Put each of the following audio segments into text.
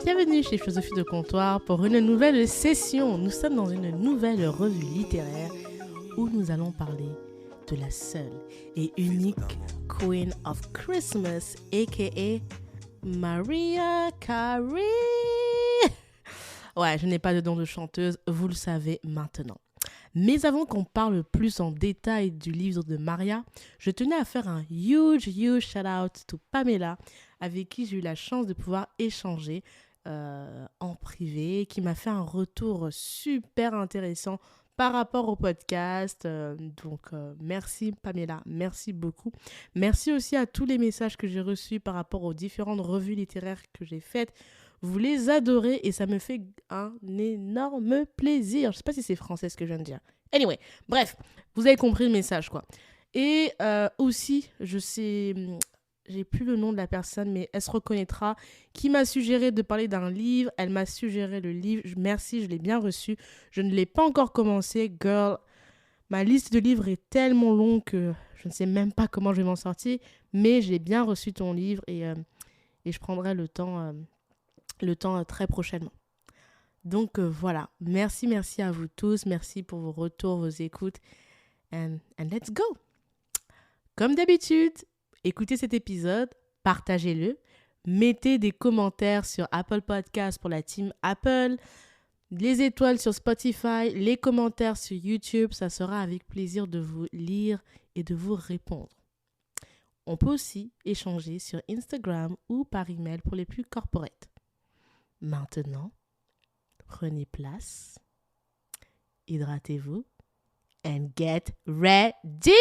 Bienvenue chez Philosophie de Comptoir pour une nouvelle session. Nous sommes dans une nouvelle revue littéraire où nous allons parler de la seule et unique Queen of Christmas, a.k.a. Mariah Carey. Ouais, je n'ai pas de don de chanteuse, vous le savez maintenant. Mais avant qu'on parle plus en détail du livre de Mariah, je tenais à faire un huge shout-out to Pamela, avec qui j'ai eu la chance de pouvoir échanger en privé, qui m'a fait un retour super intéressant par rapport au podcast. Merci Pamela, merci beaucoup. Merci aussi à tous les messages que j'ai reçus par rapport aux différentes revues littéraires que j'ai faites. Vous les adorez et ça me fait un énorme plaisir. Je sais pas si c'est français ce que je viens de dire. Anyway, bref, vous avez compris le message quoi. Et aussi, je sais, j'ai plus le nom de la personne, mais elle se reconnaîtra, qui m'a suggéré de parler d'un livre. Elle m'a suggéré le livre. Merci, je l'ai bien reçu. Je ne l'ai pas encore commencé. Girl, ma liste de livres est tellement longue que je ne sais même pas comment je vais m'en sortir. Mais j'ai bien reçu ton livre et je prendrai le temps très prochainement. Donc voilà, merci à vous tous. Merci pour vos retours, vos écoutes. And let's go! Comme d'habitude, écoutez cet épisode, partagez-le, mettez des commentaires sur Apple Podcasts pour la team Apple, les étoiles sur Spotify, les commentaires sur YouTube, ça sera avec plaisir de vous lire et de vous répondre. On peut aussi échanger sur Instagram ou par email pour les plus corporate. Maintenant, prenez place, hydratez-vous and get ready!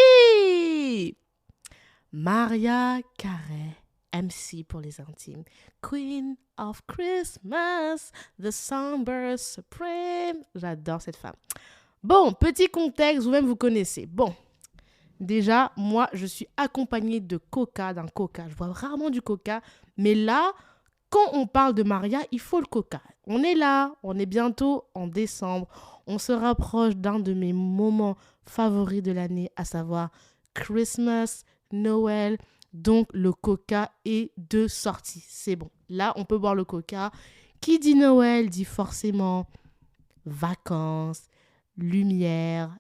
Mariah Carey, MC pour les intimes. Queen of Christmas, the Songbird Supreme. J'adore cette femme. Bon, petit contexte, vous-même vous connaissez. Bon, déjà, moi, je suis accompagnée de coca, d'un coca. Je bois rarement du coca, mais là, quand on parle de Mariah, il faut le coca. On est là, on est bientôt en décembre. On se rapproche d'un de mes moments favoris de l'année, à savoir Christmas, Noël. Donc, le coca est de sortie. C'est bon. Là, on peut boire le coca. Qui dit Noël dit forcément vacances, lumière.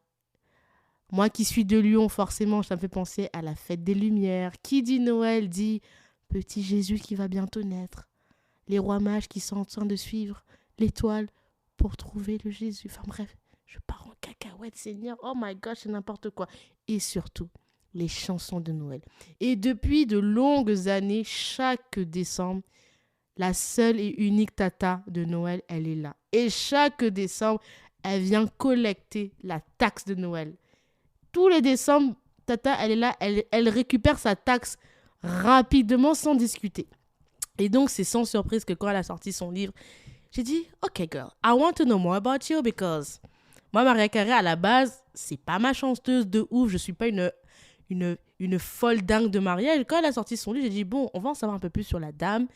Moi qui suis de Lyon, forcément, ça me fait penser à la fête des Lumières. Qui dit Noël dit petit Jésus qui va bientôt naître. Les rois mages qui sont en train de suivre l'étoile pour trouver le Jésus. Enfin bref, je pars en cacahuète, Seigneur. Oh my gosh, c'est n'importe quoi. Et surtout, les chansons de Noël. Et depuis de longues années, chaque décembre, la seule et unique tata de Noël, elle est là. Et chaque décembre, elle vient collecter la taxe de Noël. Tous les décembre, tata, elle est là, elle récupère sa taxe rapidement sans discuter. Et donc, c'est sans surprise que quand elle a sorti son livre, j'ai dit, OK, girl, I want to know more about you because moi, Mariah Carey, à la base, c'est pas ma chanteuse de ouf. Je suis pas une folle dingue de Mariah. Et quand elle a sorti son livre, j'ai dit, bon, on va en savoir un peu plus sur la dame.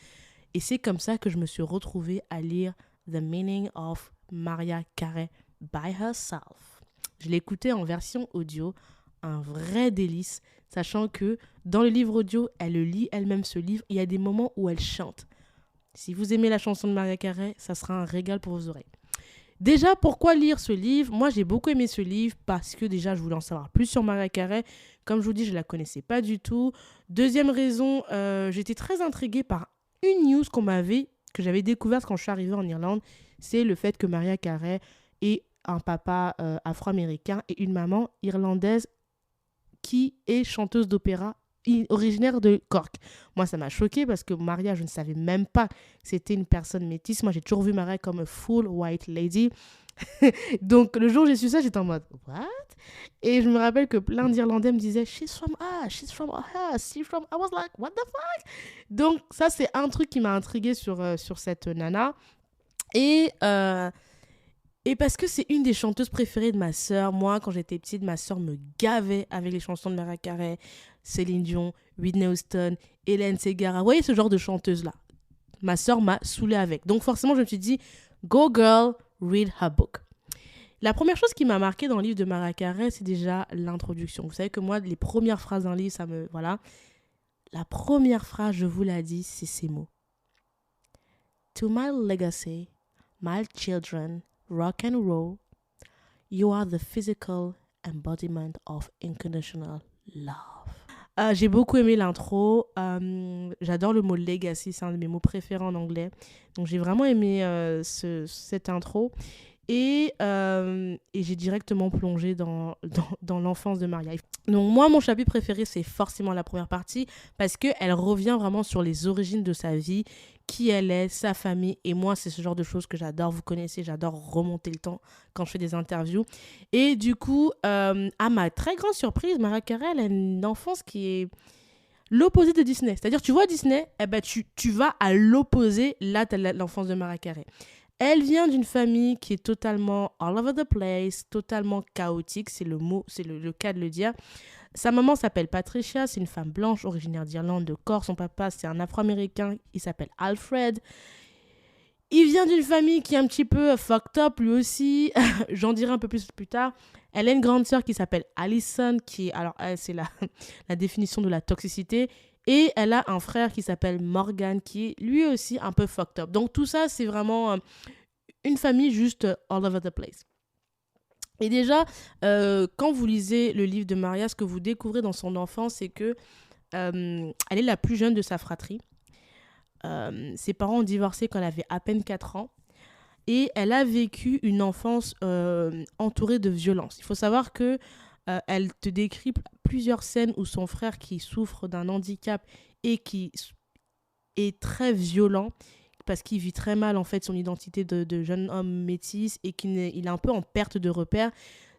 Et c'est comme ça que je me suis retrouvée à lire The Meaning of Mariah Carey by Herself. Je l'ai écouté en version audio, un vrai délice, sachant que dans le livre audio, elle le lit elle-même ce livre. Il y a des moments où elle chante. Si vous aimez la chanson de Mariah Carey, ça sera un régal pour vos oreilles. Déjà, pourquoi lire ce livre ? Moi, j'ai beaucoup aimé ce livre parce que déjà, je voulais en savoir plus sur Mariah Carey. Comme je vous dis, je ne la connaissais pas du tout. Deuxième raison, j'étais très intriguée par une news que j'avais découverte quand je suis arrivée en Irlande. C'est le fait que Mariah Carey ait un papa afro-américain et une maman irlandaise qui est chanteuse d'opéra originaire de Cork. Moi, ça m'a choquée parce que Mariah, je ne savais même pas que c'était une personne métisse. Moi, j'ai toujours vu Mariah comme a full white lady. Donc, le jour où j'ai su ça, j'étais en mode « What ?» Et je me rappelle que plein d'Irlandais me disaient « She's from us, she's from us, she's from... » I was like « What the fuck ?» Donc, ça, c'est un truc qui m'a intriguée sur cette nana. Et parce que c'est une des chanteuses préférées de ma sœur. Moi, quand j'étais petite, ma sœur me gavait avec les chansons de Mariah Carey, Céline Dion, Whitney Houston, Hélène Ségara. Vous voyez ce genre de chanteuse-là. Ma sœur m'a saoulée avec. Donc forcément, je me suis dit, go girl, read her book. La première chose qui m'a marquée dans le livre de Mariah Carey, c'est déjà l'introduction. Vous savez que moi, les premières phrases d'un livre, ça me... Voilà. La première phrase, je vous l'ai dit, c'est ces mots. To my legacy, my children, rock and roll, you are the physical embodiment of unconditional love. J'ai beaucoup aimé l'intro. J'adore le mot legacy, c'est un de mes mots préférés en anglais. Donc j'ai vraiment aimé cette intro. Et j'ai directement plongé dans l'enfance de Maria. Donc moi, mon chapitre préféré, c'est forcément la première partie parce qu'elle revient vraiment sur les origines de sa vie, qui elle est, sa famille. Et moi, c'est ce genre de choses que j'adore. Vous connaissez, j'adore remonter le temps quand je fais des interviews. Et du coup, à ma très grande surprise, Mariah Carey, elle a une enfance qui est l'opposé de Disney. C'est-à-dire, tu vois Disney, eh ben, tu vas à l'opposé. Là, tu as l'enfance de Mariah Carey. Elle vient d'une famille qui est totalement all over the place, totalement chaotique, c'est le mot, c'est le cas de le dire. Sa maman s'appelle Patricia, c'est une femme blanche originaire d'Irlande, de Corse. Son papa, c'est un Afro-Américain, il s'appelle Alfred. Il vient d'une famille qui est un petit peu fucked up lui aussi, j'en dirai un peu plus tard. Elle a une grande sœur qui s'appelle Allison, qui, alors elle, c'est la définition de la toxicité. Et elle a un frère qui s'appelle Morgan, qui est lui aussi un peu fucked up. Donc tout ça, c'est vraiment une famille juste all over the place. Et déjà, quand vous lisez le livre de Maria, ce que vous découvrez dans son enfance, c'est que elle est la plus jeune de sa fratrie. Ses parents ont divorcé quand elle avait à peine 4 ans. Et elle a vécu une enfance entourée de violence. Il faut savoir que elle te décrit plusieurs scènes où son frère qui souffre d'un handicap et qui est très violent parce qu'il vit très mal en fait son identité de jeune homme métis et qu'il est un peu en perte de repère,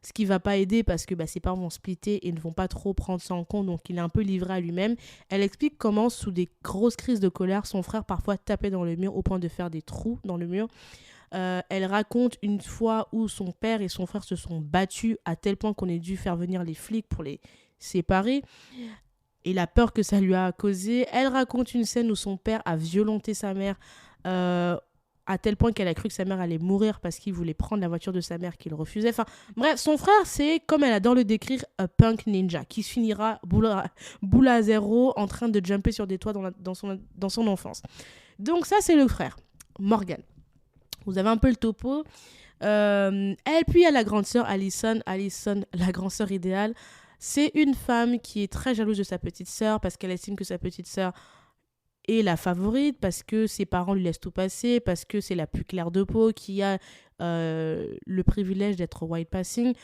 ce qui va pas aider parce que ses parents vont splitter et ne vont pas trop prendre ça en compte, donc il est un peu livré à lui-même. Elle explique comment sous des grosses crises de colère, son frère parfois tapait dans le mur au point de faire des trous dans le mur. Elle raconte une fois où son père et son frère se sont battus à tel point qu'on ait dû faire venir les flics pour les séparer et la peur que ça lui a causé. Elle raconte une scène où son père a violenté sa mère à tel point qu'elle a cru que sa mère allait mourir parce qu'il voulait prendre la voiture de sa mère qu'il refusait. Enfin bref, son frère, c'est comme elle adore le décrire, un punk ninja qui se finira boule à zéro en train de jumper sur des toits dans son enfance. Donc ça, c'est le frère, Morgan. Vous avez un peu le topo. Elle, puis il y a la grande sœur Allison, la grande sœur idéale. C'est une femme qui est très jalouse de sa petite sœur parce qu'elle estime que sa petite sœur est la favorite, parce que ses parents lui laissent tout passer, parce que c'est la plus claire de peau, qui a le privilège d'être white passing.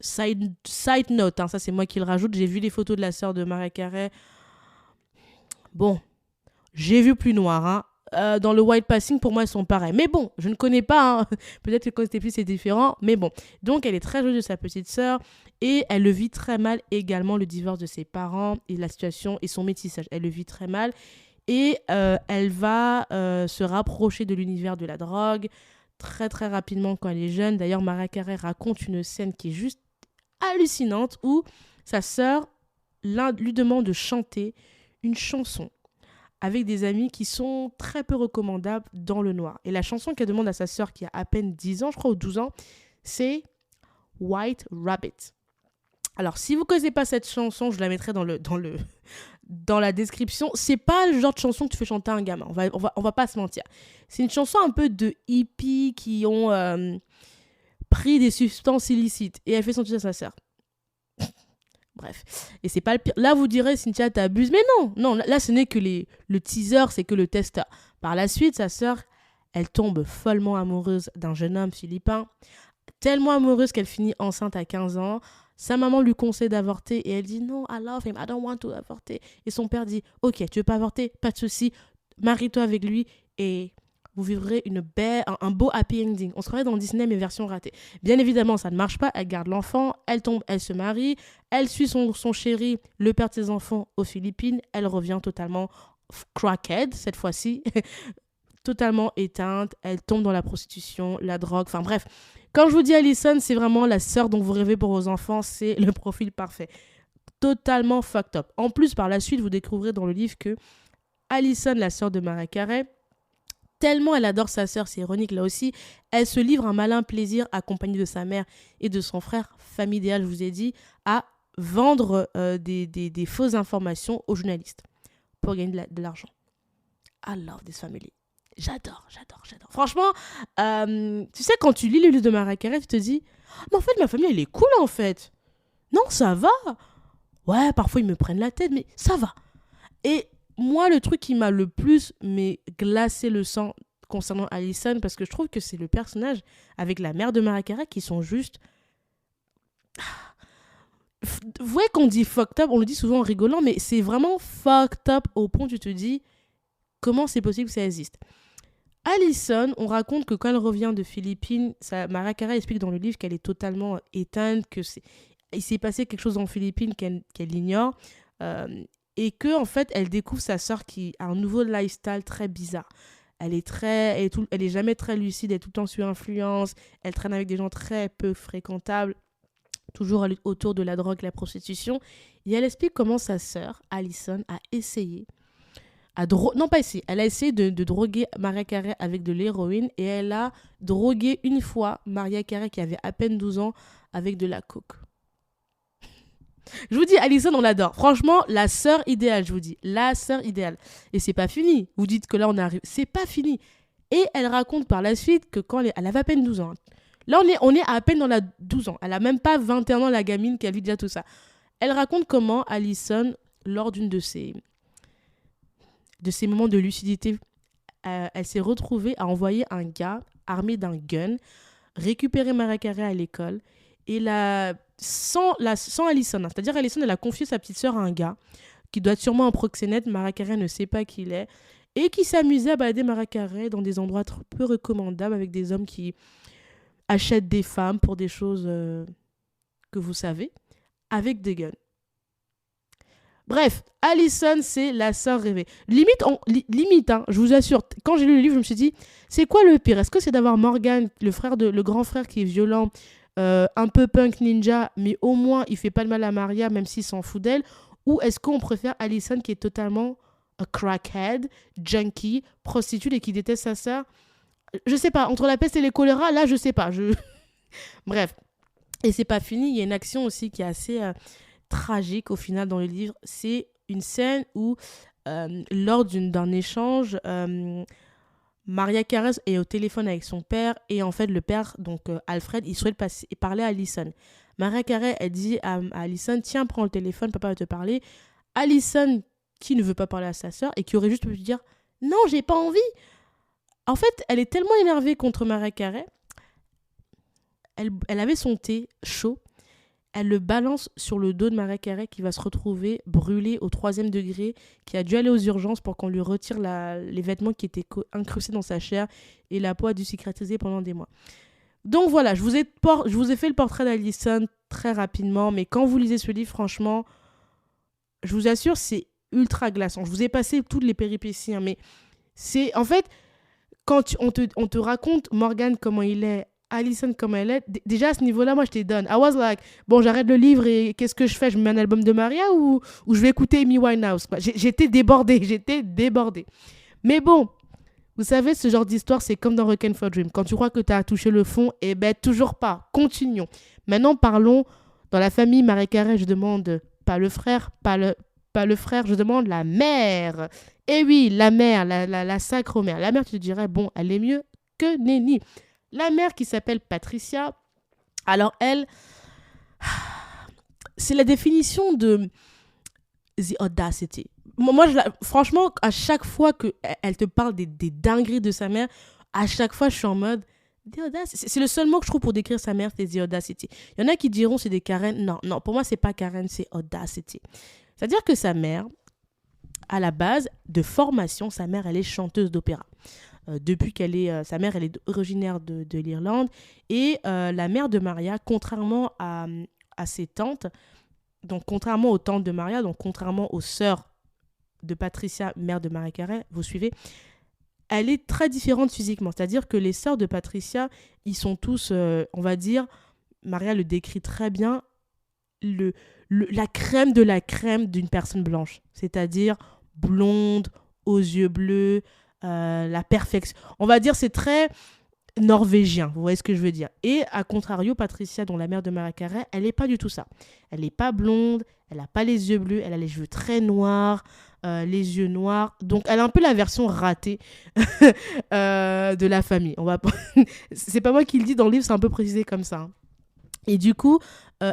Side note, ça c'est moi qui le rajoute, j'ai vu les photos de la sœur de Mariah Carey. Bon, j'ai vu plus noir, dans le white passing, pour moi, elles sont pareilles. Mais bon, je ne connais pas. Peut-être que quand c'était plus, c'est différent. Mais bon. Donc, elle est très jalouse de sa petite sœur. Et elle le vit très mal également, le divorce de ses parents et la situation et son métissage. Elle le vit très mal. Et elle va se rapprocher de l'univers de la drogue très, très rapidement quand elle est jeune. D'ailleurs, Mariah Carey raconte une scène qui est juste hallucinante où sa sœur lui demande de chanter une chanson avec des amis qui sont très peu recommandables dans le noir. Et la chanson qu'elle demande à sa sœur qui a à peine 10 ans, je crois, ou 12 ans, c'est White Rabbit. Alors, si vous ne connaissez pas cette chanson, je la mettrai dans la description. C'est pas le genre de chanson que tu fais chanter à un gamin. On va pas se mentir. C'est une chanson un peu de hippies qui ont pris des substances illicites. Et elle fait chanter à sa sœur. Bref, et c'est pas le pire. Là, vous direz, Cynthia, t'abuses. Mais non, là, ce n'est que le teaser, c'est que le tester. Par la suite, sa sœur, elle tombe follement amoureuse d'un jeune homme philippin. Tellement amoureuse qu'elle finit enceinte à 15 ans. Sa maman lui conseille d'avorter et elle dit « Non, I love him, I don't want to avorter ». Et son père dit « Ok, tu veux pas avorter, pas de souci, marie-toi avec lui et vous vivrez un beau happy ending. » On se croirait dans Disney, mais version ratée. Bien évidemment, ça ne marche pas. Elle garde l'enfant, elle tombe, elle se marie. Elle suit son chéri, le père de ses enfants, aux Philippines. Elle revient totalement crackhead, cette fois-ci. Totalement éteinte. Elle tombe dans la prostitution, la drogue. Enfin bref. Quand je vous dis Allison, c'est vraiment la sœur dont vous rêvez pour vos enfants. C'est le profil parfait. Totalement fucked up. En plus, par la suite, vous découvrirez dans le livre que Allison, la sœur de Mariah Carey, tellement elle adore sa sœur, c'est ironique là aussi, elle se livre un malin plaisir accompagnée de sa mère et de son frère, famille idéale, je vous ai dit, à vendre des fausses informations aux journalistes pour gagner de l'argent. I love this family. J'adore. Franchement, tu sais, quand tu lis le livre de Mariah Carey, tu te dis, mais en fait, ma famille, elle est cool, en fait. Non, ça va. Ouais, parfois, ils me prennent la tête, mais ça va. Et moi, le truc qui m'a le plus glacé le sang concernant Allison, parce que je trouve que c'est le personnage avec la mère de Mariah Carey qui sont juste... Vous voyez qu'on dit fucked up, on le dit souvent en rigolant, mais c'est vraiment fucked up au point où tu te dis comment c'est possible que ça existe. Allison, on raconte que quand elle revient de Philippines, Mariah Carey explique dans le livre qu'elle est totalement éteinte, il s'est passé quelque chose en Philippines qu'elle ignore, et que en fait, elle découvre sa sœur qui a un nouveau lifestyle très bizarre. Elle est jamais très lucide, elle est tout le temps sous influence, elle traîne avec des gens très peu fréquentables, toujours autour de la drogue, la prostitution. Et elle explique comment sa sœur, Allison, a essayé elle a essayé de droguer Mariah Carey avec de l'héroïne et elle a drogué une fois Mariah Carey qui avait à peine 12 ans avec de la coke. Je vous dis, Allison, on l'adore. Franchement, la sœur idéale, je vous dis. La sœur idéale. Et c'est pas fini. Vous dites que là, on arrive. C'est pas fini. Et elle raconte par la suite que quand elle avait à peine 12 ans. Là, on est à peine dans la 12 ans. Elle a même pas 21 ans, la gamine, qui a vu déjà tout ça. Elle raconte comment Allison, lors d'une de ces moments de lucidité, elle s'est retrouvée à envoyer un gars armé d'un gun récupérer Mariah Carey à l'école et sans Allison. C'est-à-dire Allison, elle a confié sa petite sœur à un gars qui doit être sûrement un proxénète, Mariah Carey ne sait pas qui il est, et qui s'amusait à balader Mariah Carey dans des endroits peu recommandables avec des hommes qui achètent des femmes pour des choses que vous savez, avec des guns. Bref, Allison, c'est la sœur rêvée. Limite, hein, je vous assure, quand j'ai lu le livre, je me suis dit, c'est quoi le pire ? Est-ce que c'est d'avoir Morgan, le grand frère qui est violent, un peu punk ninja, mais au moins il fait pas de mal à Maria, même s'il s'en fout d'elle ? Ou est-ce qu'on préfère Allison qui est totalement a crackhead, junkie, prostituée et qui déteste sa sœur ? Je sais pas, entre la peste et les choléra, là je sais pas. Bref, et c'est pas fini, il y a une action aussi qui est assez... tragique au final dans le livre, c'est une scène où lors d'un échange, Mariah Carey est au téléphone avec son père et en fait le père, donc Alfred, il souhaite parler à Allison. Mariah Carey, elle dit à Allison, tiens, prends le téléphone, papa va te parler. Allison, qui ne veut pas parler à sa sœur et qui aurait juste pu dire, non, j'ai pas envie. En fait, elle est tellement énervée contre Mariah Carey, elle avait son thé chaud. Elle le balance sur le dos de Mariah Carey qui va se retrouver brûlée au 3e degré, qui a dû aller aux urgences pour qu'on lui retire les vêtements qui étaient incrustés dans sa chair et la peau a dû cicatriser pendant des mois. Donc voilà, je vous ai fait le portrait d'Allison très rapidement, mais quand vous lisez ce livre, franchement, je vous assure, c'est ultra glaçant. Je vous ai passé toutes les péripéties, hein, mais c'est en fait, quand on te raconte Morgan comment il est, Allison comme elle est, déjà à ce niveau-là, moi, je t'ai done. I was like, bon, j'arrête le livre et qu'est-ce que je fais ? Je me mets un album de Maria ou je vais écouter Amy Winehouse, quoi. J'étais débordée. Mais bon, vous savez, ce genre d'histoire, c'est comme dans Requiem for a Dream. Quand tu crois que tu as touché le fond, eh ben, toujours pas. Continuons. Maintenant, parlons dans la famille Mariah Carey, je demande pas le frère, pas le frère, je demande la mère. Eh oui, la mère, la sacre mère. La mère, tu te dirais, bon, elle est mieux que Nenny. La mère qui s'appelle Patricia, alors elle, c'est la définition de the audacity. Moi, franchement, à chaque fois qu'elle te parle des dingueries de sa mère, à chaque fois, je suis en mode, the audacity. C'est le seul mot que je trouve pour décrire sa mère, c'est the audacity. Il y en a qui diront c'est des Karen. Non, pour moi, c'est pas Karen, c'est audacity. C'est-à-dire que sa mère, à la base de formation, sa mère, elle est chanteuse d'opéra. Depuis sa mère, elle est originaire de l'Irlande. Et la mère de Maria, contrairement à ses tantes, donc contrairement aux tantes de Maria, donc contrairement aux sœurs de Patricia, mère de Mariah Carey, vous suivez, elle est très différente physiquement. C'est-à-dire que les sœurs de Patricia, ils sont tous, on va dire, Maria le décrit très bien, la crème de la crème d'une personne blanche. C'est-à-dire blonde, aux yeux bleus, la perfection. On va dire c'est très norvégien, vous voyez ce que je veux dire. Et à contrario, Patricia, dont la mère de Mariah Carey, elle n'est pas du tout ça. Elle n'est pas blonde, elle n'a pas les yeux bleus, elle a les cheveux très noirs, les yeux noirs. Donc, elle a un peu la version ratée de la famille. C'est pas moi qui le dis dans le livre, c'est un peu précisé comme ça. Hein. Et du coup,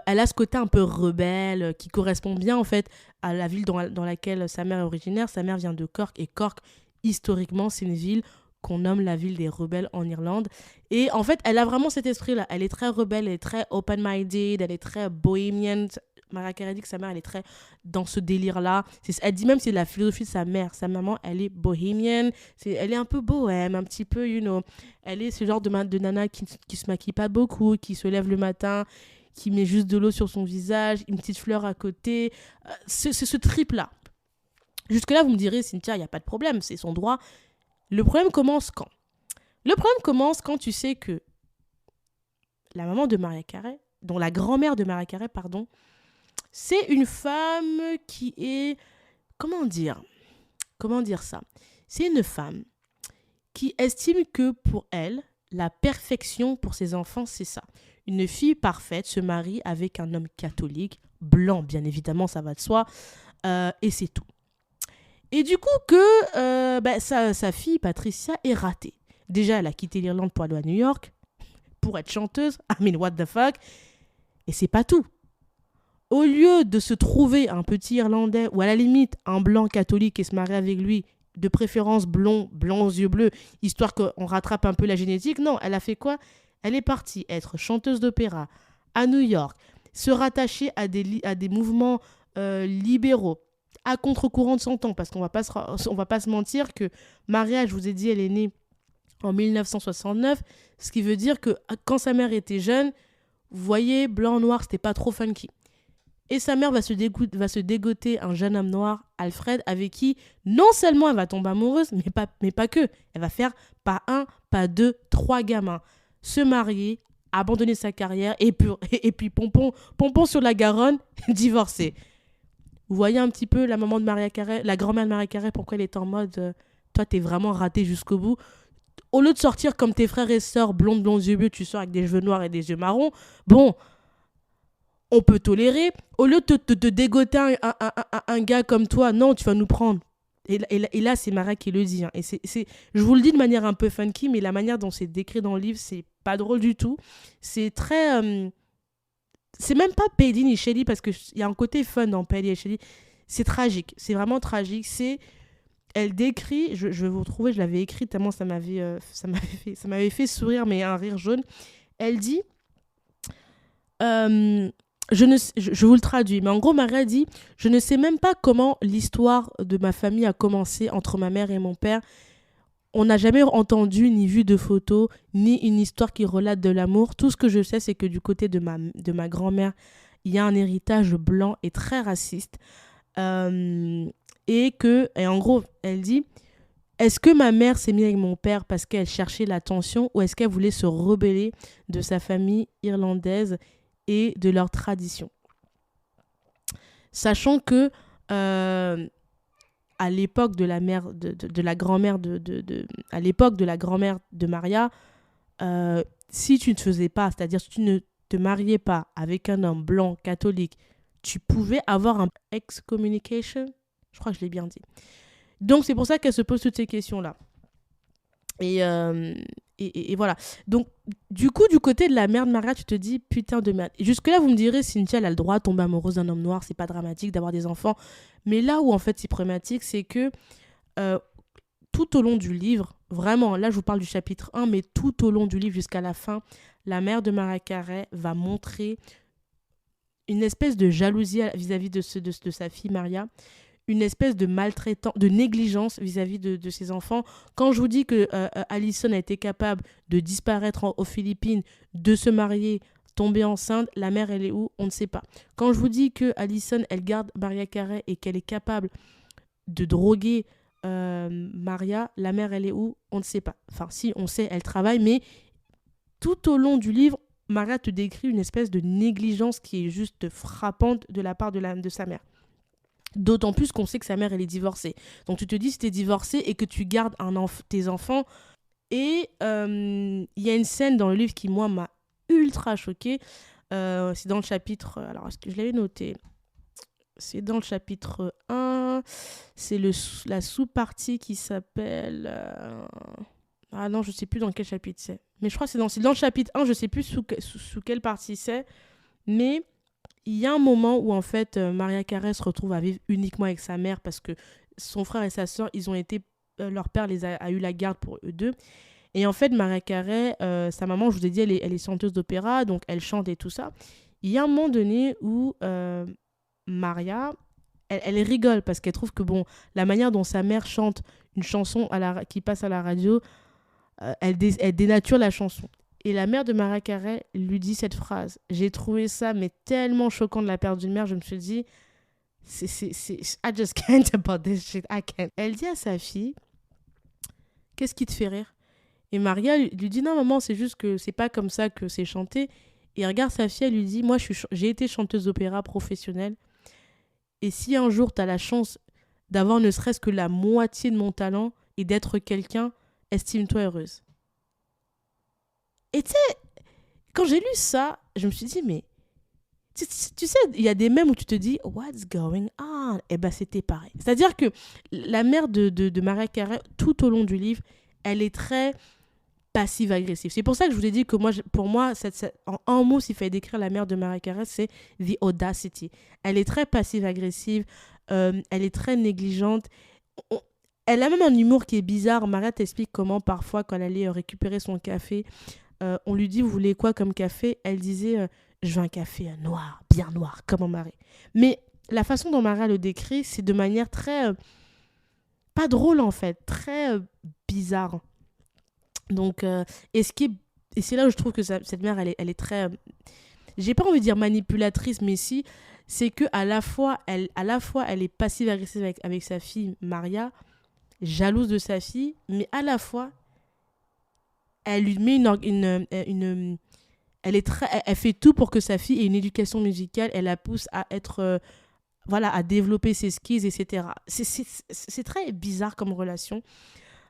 elle a ce côté un peu rebelle qui correspond bien en fait à la ville dans laquelle sa mère est originaire. Sa mère vient de Cork et Cork, historiquement, c'est une ville qu'on nomme la ville des rebelles en Irlande. Et en fait, elle a vraiment cet esprit-là. Elle est très rebelle, elle est très open-minded, elle est très bohémienne. Mariah Carey dit que sa mère, elle est très dans ce délire-là. Elle dit même que c'est la philosophie de sa mère. Sa maman, elle est bohémienne. Elle est un peu bohème, un petit peu, Elle est ce genre de nana qui se maquille pas beaucoup, qui se lève le matin, qui met juste de l'eau sur son visage, une petite fleur à côté. C'est ce trip-là. Jusque-là, vous me direz, Cynthia, il n'y a pas de problème, c'est son droit. Le problème commence quand ? Le problème commence quand tu sais que la maman de Mariah Carey, dont la grand-mère de Mariah Carey, pardon, c'est une femme qui est... Comment dire ça ? C'est une femme qui estime que pour elle, la perfection pour ses enfants, c'est ça. Une fille parfaite se marie avec un homme catholique, blanc, bien évidemment, ça va de soi, et c'est tout. Et du coup que sa fille, Patricia, est ratée. Déjà, elle a quitté l'Irlande pour aller à New York, pour être chanteuse. I mean, what the fuck ? Et c'est pas tout. Au lieu de se trouver un petit Irlandais, ou à la limite, un blanc catholique et se marier avec lui, de préférence blanc aux yeux bleus, histoire qu'on rattrape un peu la génétique, non, elle a fait quoi ? Elle est partie être chanteuse d'opéra à New York, se rattacher à des mouvements libéraux, à contre-courant de son temps, parce qu'on va pas se mentir que Maria, je vous ai dit, elle est née en 1969, ce qui veut dire que quand sa mère était jeune, vous voyez, blanc-noir, c'était pas trop funky. Et sa mère va se dégoter un jeune homme noir, Alfred, avec qui non seulement elle va tomber amoureuse, mais pas que. Elle va faire pas un, pas deux, 3 gamins. Se marier, abandonner sa carrière, et puis pompon sur la Garonne, divorcer. Vous voyez un petit peu la maman de Mariah Carey, la grand-mère de Mariah Carey, pourquoi elle est en mode toi, t'es vraiment raté jusqu'au bout. Au lieu de sortir comme tes frères et sœurs, blondes, yeux bleus, tu sors avec des cheveux noirs et des yeux marrons. Bon, on peut tolérer. Au lieu de te dégoter un gars comme toi, non, tu vas nous prendre. Et là, c'est Mariah qui le dit. Hein. Et je vous le dis de manière un peu funky, mais la manière dont c'est décrit dans le livre, c'est pas drôle du tout. C'est très... c'est même pas Paddy ni Shelly, parce qu'il y a un côté fun dans Paddy et Shelly. C'est tragique. C'est vraiment tragique. Elle décrit... Je vais vous retrouver, je l'avais écrit tellement ça m'avait fait sourire, mais un rire jaune. Elle dit... je vous le traduis, mais en gros, Maria dit « Je ne sais même pas comment l'histoire de ma famille a commencé entre ma mère et mon père. On n'a jamais entendu ni vu de photos, ni une histoire qui relate de l'amour. Tout ce que je sais, c'est que du côté de ma grand-mère, il y a un héritage blanc et très raciste. Et en gros, elle dit « Est-ce que ma mère s'est mise avec mon père parce qu'elle cherchait l'attention ou est-ce qu'elle voulait se rebeller de sa famille irlandaise et de leur tradition ?» Sachant que à l'époque de la mère de la grand-mère à l'époque de la grand-mère de Maria, si tu ne faisais pas, c'est-à-dire si tu ne te mariais pas avec un homme blanc catholique, tu pouvais avoir un excommunication, je crois que je l'ai bien dit. Donc c'est pour ça qu'elle se pose toutes ces questions-là. Et voilà. Donc, du coup, du côté de la mère de Maria, tu te dis, putain de merde. Jusque-là, vous me direz, Cynthia, elle a le droit de tomber amoureuse d'un homme noir, c'est pas dramatique d'avoir des enfants. Mais là où, en fait, c'est problématique, c'est que tout au long du livre, vraiment, là, je vous parle du chapitre 1, mais tout au long du livre jusqu'à la fin, la mère de Mariah Carey va montrer une espèce de jalousie vis-à-vis de sa fille Maria, une espèce de de négligence vis-à-vis de ses enfants. Quand je vous dis que Allison a été capable de disparaître aux Philippines, de se marier, tomber enceinte, la mère, elle est où ? On ne sait pas. Quand je vous dis que Allison, elle garde Mariah Carey et qu'elle est capable de droguer Maria, la mère, elle est où ? On ne sait pas. Enfin, si, on sait, elle travaille, mais tout au long du livre, Maria te décrit une espèce de négligence qui est juste frappante de la part de sa mère. D'autant plus qu'on sait que sa mère, elle est divorcée. Donc tu te dis, si tu es divorcée et que tu gardes tes enfants, et il y a une scène dans le livre qui, moi, m'a ultra choquée. C'est dans le chapitre... Alors, est-ce que je l'avais noté ? C'est dans le chapitre 1. C'est la sous-partie qui s'appelle... Ah non, je sais plus dans quel chapitre c'est. Mais je crois que c'est dans le chapitre 1, je sais plus sous quelle partie c'est. Mais il y a un moment où en fait Maria Carey se retrouve à vivre uniquement avec sa mère parce que son frère et sa sœur, ils ont été... leur père a eu la garde pour eux deux. Et en fait, Maria Carey, sa maman, je vous ai dit, elle est chanteuse d'opéra, donc elle chante et tout ça. Il y a un moment donné où Maria, elle rigole parce qu'elle trouve que bon, la manière dont sa mère chante une chanson qui passe à la radio, elle dénature la chanson. Et la mère de Maria Carey lui dit cette phrase. J'ai trouvé ça mais tellement choquant de la part d'une mère, je me suis dit, I just can't about this shit, I can't. Elle dit à sa fille, qu'est-ce qui te fait rire? Et Maria lui dit, non maman, c'est juste que c'est pas comme ça que c'est chanté. Et regarde sa fille, elle lui dit, moi j'ai été chanteuse d'opéra professionnelle. Et si un jour tu as la chance d'avoir ne serait-ce que la moitié de mon talent et d'être quelqu'un, estime-toi heureuse. Et tu sais, quand j'ai lu ça, je me suis dit, mais tu sais, il y a des mèmes où tu te dis, what's going on? Et ben c'était pareil. C'est-à-dire que la mère de Maria Carey, tout au long du livre, elle est très passive-agressive. C'est pour ça que je vous ai dit que pour moi, en un mot, s'il fallait décrire la mère de Maria Carey, c'est the audacity. Elle est très passive-agressive, elle est très négligente. Elle a même un humour qui est bizarre. Maria t'explique comment parfois, quand elle allait récupérer son café, on lui dit, vous voulez quoi comme café? Elle disait, je veux un café noir, bien noir, comme mon mari. Mais la façon dont Maria le décrit, c'est de manière très... pas drôle en fait, très bizarre. Donc, et c'est là où je trouve que cette mère, elle est très... j'ai pas envie de dire manipulatrice, mais si, c'est qu'à la fois, elle est passive-agressive avec sa fille, Maria, jalouse de sa fille, mais à la fois, elle lui met elle fait tout pour que sa fille ait une éducation musicale, elle la pousse à être... à développer ses skills, etc. C'est très bizarre comme relation.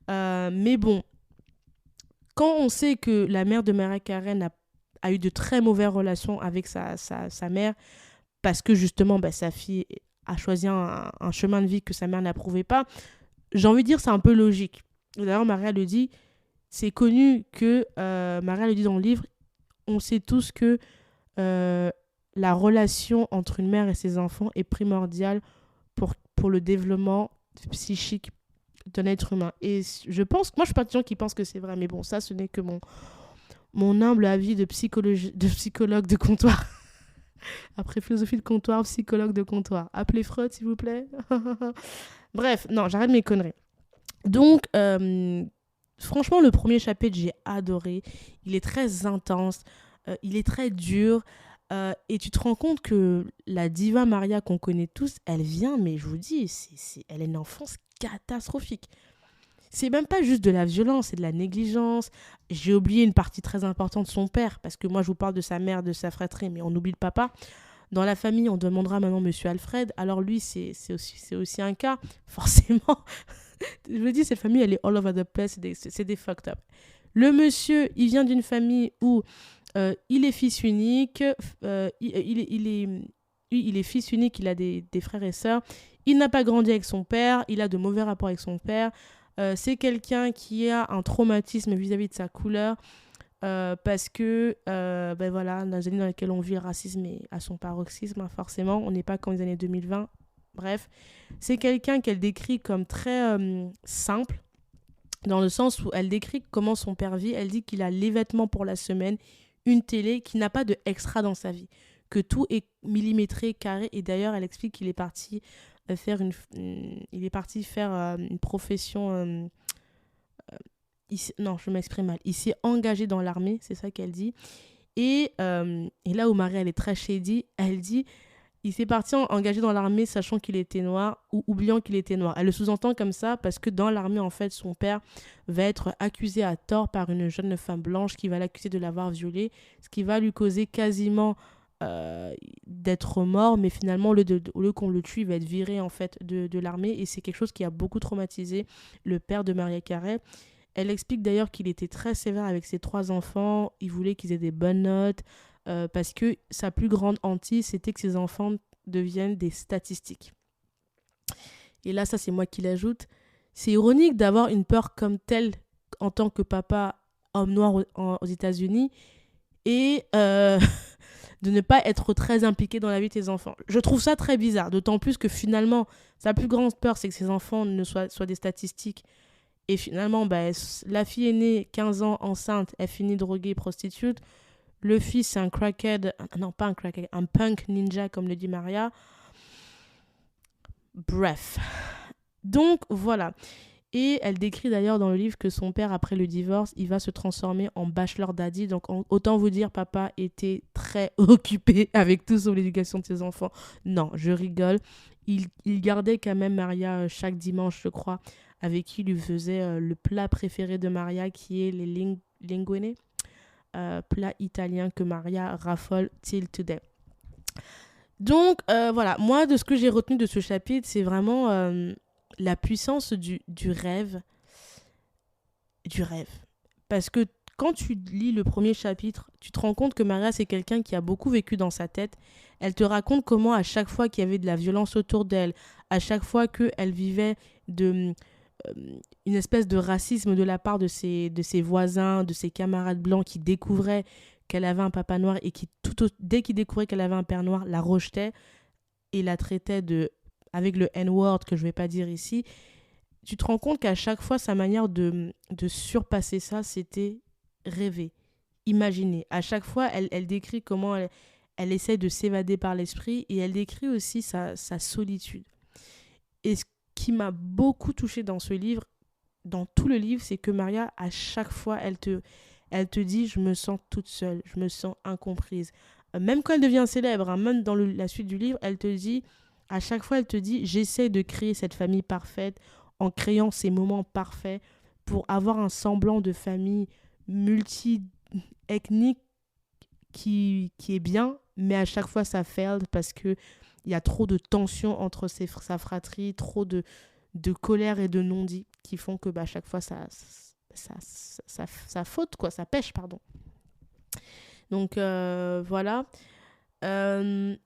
Mais bon, quand on sait que la mère de Maria Carey a eu de très mauvaises relations avec sa mère, parce que justement, sa fille a choisi un chemin de vie que sa mère n'approuvait pas, j'ai envie de dire c'est un peu logique. D'ailleurs, Maria le dit, c'est connu que, Maria le dit dans le livre, on sait tous que la relation entre une mère et ses enfants est primordiale pour le développement psychique d'un être humain. Et je pense, moi je suis pas de gens qui pensent que c'est vrai, mais bon, ça ce n'est que mon humble avis de psychologue de comptoir. Après philosophie de comptoir, psychologue de comptoir. Appelez Freud s'il vous plaît. Bref, non, j'arrête mes conneries. Donc, franchement, le premier chapitre, j'ai adoré. Il est très intense, il est très dur. Et tu te rends compte que la diva Maria qu'on connaît tous, elle vient, mais je vous dis, elle a une enfance catastrophique. C'est même pas juste de la violence, c'est de la négligence. J'ai oublié une partie très importante de son père, parce que moi je vous parle de sa mère, de sa fratrie, mais on oublie le papa. Dans la famille, on demandera maintenant Monsieur Alfred. Alors lui, c'est aussi un cas, forcément. Je me dis, cette famille, elle est all over the place, c'est des fucked up. Le monsieur, il vient d'une famille où il est fils unique, il est fils unique, il a des frères et sœurs. Il n'a pas grandi avec son père, il a de mauvais rapports avec son père. C'est quelqu'un qui a un traumatisme vis-à-vis de sa couleur, parce que, dans les années dans lesquelles on vit, le racisme est à son paroxysme, forcément. On n'est pas comme les années 2020. Bref, c'est quelqu'un qu'elle décrit comme très simple, dans le sens où elle décrit comment son père vit. Elle dit qu'il a les vêtements pour la semaine, une télé, qu'il n'a pas de extra dans sa vie, que tout est millimétré, carré. Et d'ailleurs, elle explique qu'il est parti faire une profession... non, je m'exprime mal. Il s'est engagé dans l'armée, c'est ça qu'elle dit. Et là où Marie, elle est très shady, elle dit... Il s'est parti engagé dans l'armée sachant qu'il était noir ou oubliant qu'il était noir. Elle le sous-entend comme ça parce que dans l'armée, en fait, son père va être accusé à tort par une jeune femme blanche qui va l'accuser de l'avoir violé, ce qui va lui causer quasiment d'être mort, mais finalement, au lieu qu'on le tue, il va être viré en fait de l'armée, et c'est quelque chose qui a beaucoup traumatisé le père de Maria Carey. Elle explique d'ailleurs qu'il était très sévère avec ses 3 enfants, il voulait qu'ils aient des bonnes notes, parce que sa plus grande hantise, c'était que ses enfants deviennent des statistiques. et là ça c'est moi qui l'ajoute, c'est ironique d'avoir une peur comme telle en tant que papa homme noir aux États-Unis et de ne pas être très impliqué dans la vie de tes enfants. Je trouve ça très bizarre, d'autant plus que finalement, sa plus grande peur, c'est que ses enfants ne soient des statistiques. Et finalement, la fille est née 15 ans enceinte, elle finit droguée, prostitute. Le fils, c'est un crackhead, non pas un crackhead, un punk ninja, comme le dit Maria. Bref. Donc, voilà. Et elle décrit d'ailleurs dans le livre que son père, après le divorce, il va se transformer en bachelor daddy. Donc, autant vous dire, papa était très occupé avec tout sur l'éducation de ses enfants. Non, je rigole. Il gardait quand même Maria chaque dimanche, je crois, avec qui il lui faisait le plat préféré de Maria, qui est les linguine, plat italien que Maria raffole till today. Donc, voilà. Moi, de ce que j'ai retenu de ce chapitre, c'est vraiment... la puissance du rêve. Parce que quand tu lis le premier chapitre, tu te rends compte que Maria, c'est quelqu'un qui a beaucoup vécu dans sa tête. Elle te raconte comment à chaque fois qu'il y avait de la violence autour d'elle, à chaque fois qu'elle vivait une espèce de racisme de la part de ses voisins, de ses camarades blancs qui découvraient qu'elle avait un papa noir et qui, dès qu'ils découvraient qu'elle avait un père noir, la rejetaient et la traitaient avec le N-word que je ne vais pas dire ici, tu te rends compte qu'à chaque fois, sa manière de surpasser ça, c'était rêver, imaginer. À chaque fois, elle décrit comment elle essaie de s'évader par l'esprit et elle décrit aussi sa solitude. Et ce qui m'a beaucoup touchée dans ce livre, dans tout le livre, c'est que Maria, à chaque fois, elle te dit « je me sens toute seule, je me sens incomprise ». Même quand elle devient célèbre, hein, même dans la suite du livre, elle te dit... À chaque fois, elle te dit, j'essaie de créer cette famille parfaite en créant ces moments parfaits pour avoir un semblant de famille multi-ethnique qui est bien, mais à chaque fois, ça failed parce qu'il y a trop de tension entre sa fratrie, trop de colère et de non-dit qui font que à chaque fois, ça faute, quoi, ça pêche, pardon. Donc, voilà. Elle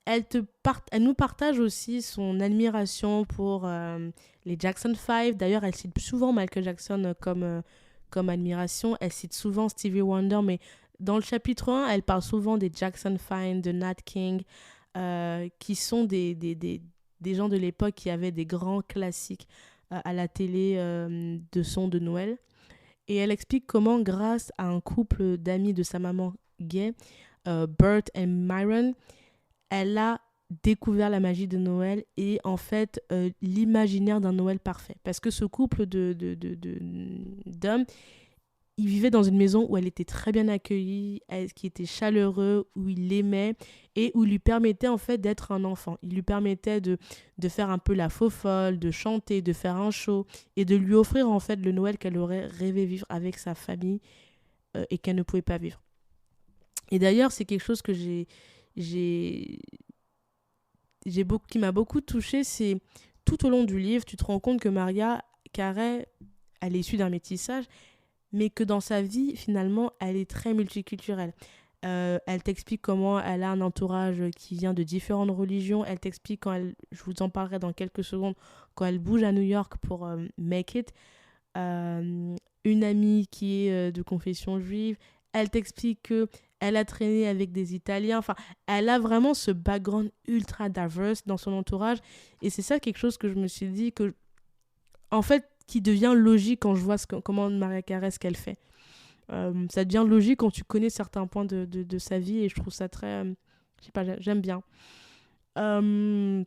nous partage aussi son admiration pour les Jackson 5. D'ailleurs, elle cite souvent Michael Jackson comme admiration. Elle cite souvent Stevie Wonder, mais dans le chapitre 1, elle parle souvent des Jackson 5, de Nat King, qui sont des gens de l'époque qui avaient des grands classiques à la télé de sons de Noël. Et elle explique comment, grâce à un couple d'amis de sa maman gay, Bert et Myron, elle a découvert la magie de Noël et en fait l'imaginaire d'un Noël parfait. Parce que ce couple d'hommes, ils vivaient dans une maison où elle était très bien accueillie, qui était chaleureux, où il l'aimait et où il lui permettait en fait d'être un enfant. Il lui permettait de faire un peu la faux-folle, de chanter, de faire un show et de lui offrir en fait le Noël qu'elle aurait rêvé vivre avec sa famille et qu'elle ne pouvait pas vivre. Et d'ailleurs, c'est quelque chose que qui m'a beaucoup touchée, c'est tout au long du livre, tu te rends compte que Maria Carey, elle est issue d'un métissage, mais que dans sa vie, finalement, elle est très multiculturelle. Elle t'explique comment elle a un entourage qui vient de différentes religions. Elle t'explique je vous en parlerai dans quelques secondes, quand elle bouge à New York pour make it, une amie qui est de confession juive. Elle t'explique que elle a traîné avec des Italiens. Enfin, elle a vraiment ce background ultra diverse dans son entourage. Et c'est ça quelque chose que je me suis dit que, en fait, qui devient logique quand je vois comment Maria Carey, ce qu'elle fait. Ça devient logique quand tu connais certains points de sa vie et je trouve ça très... je sais pas, j'aime bien. Elle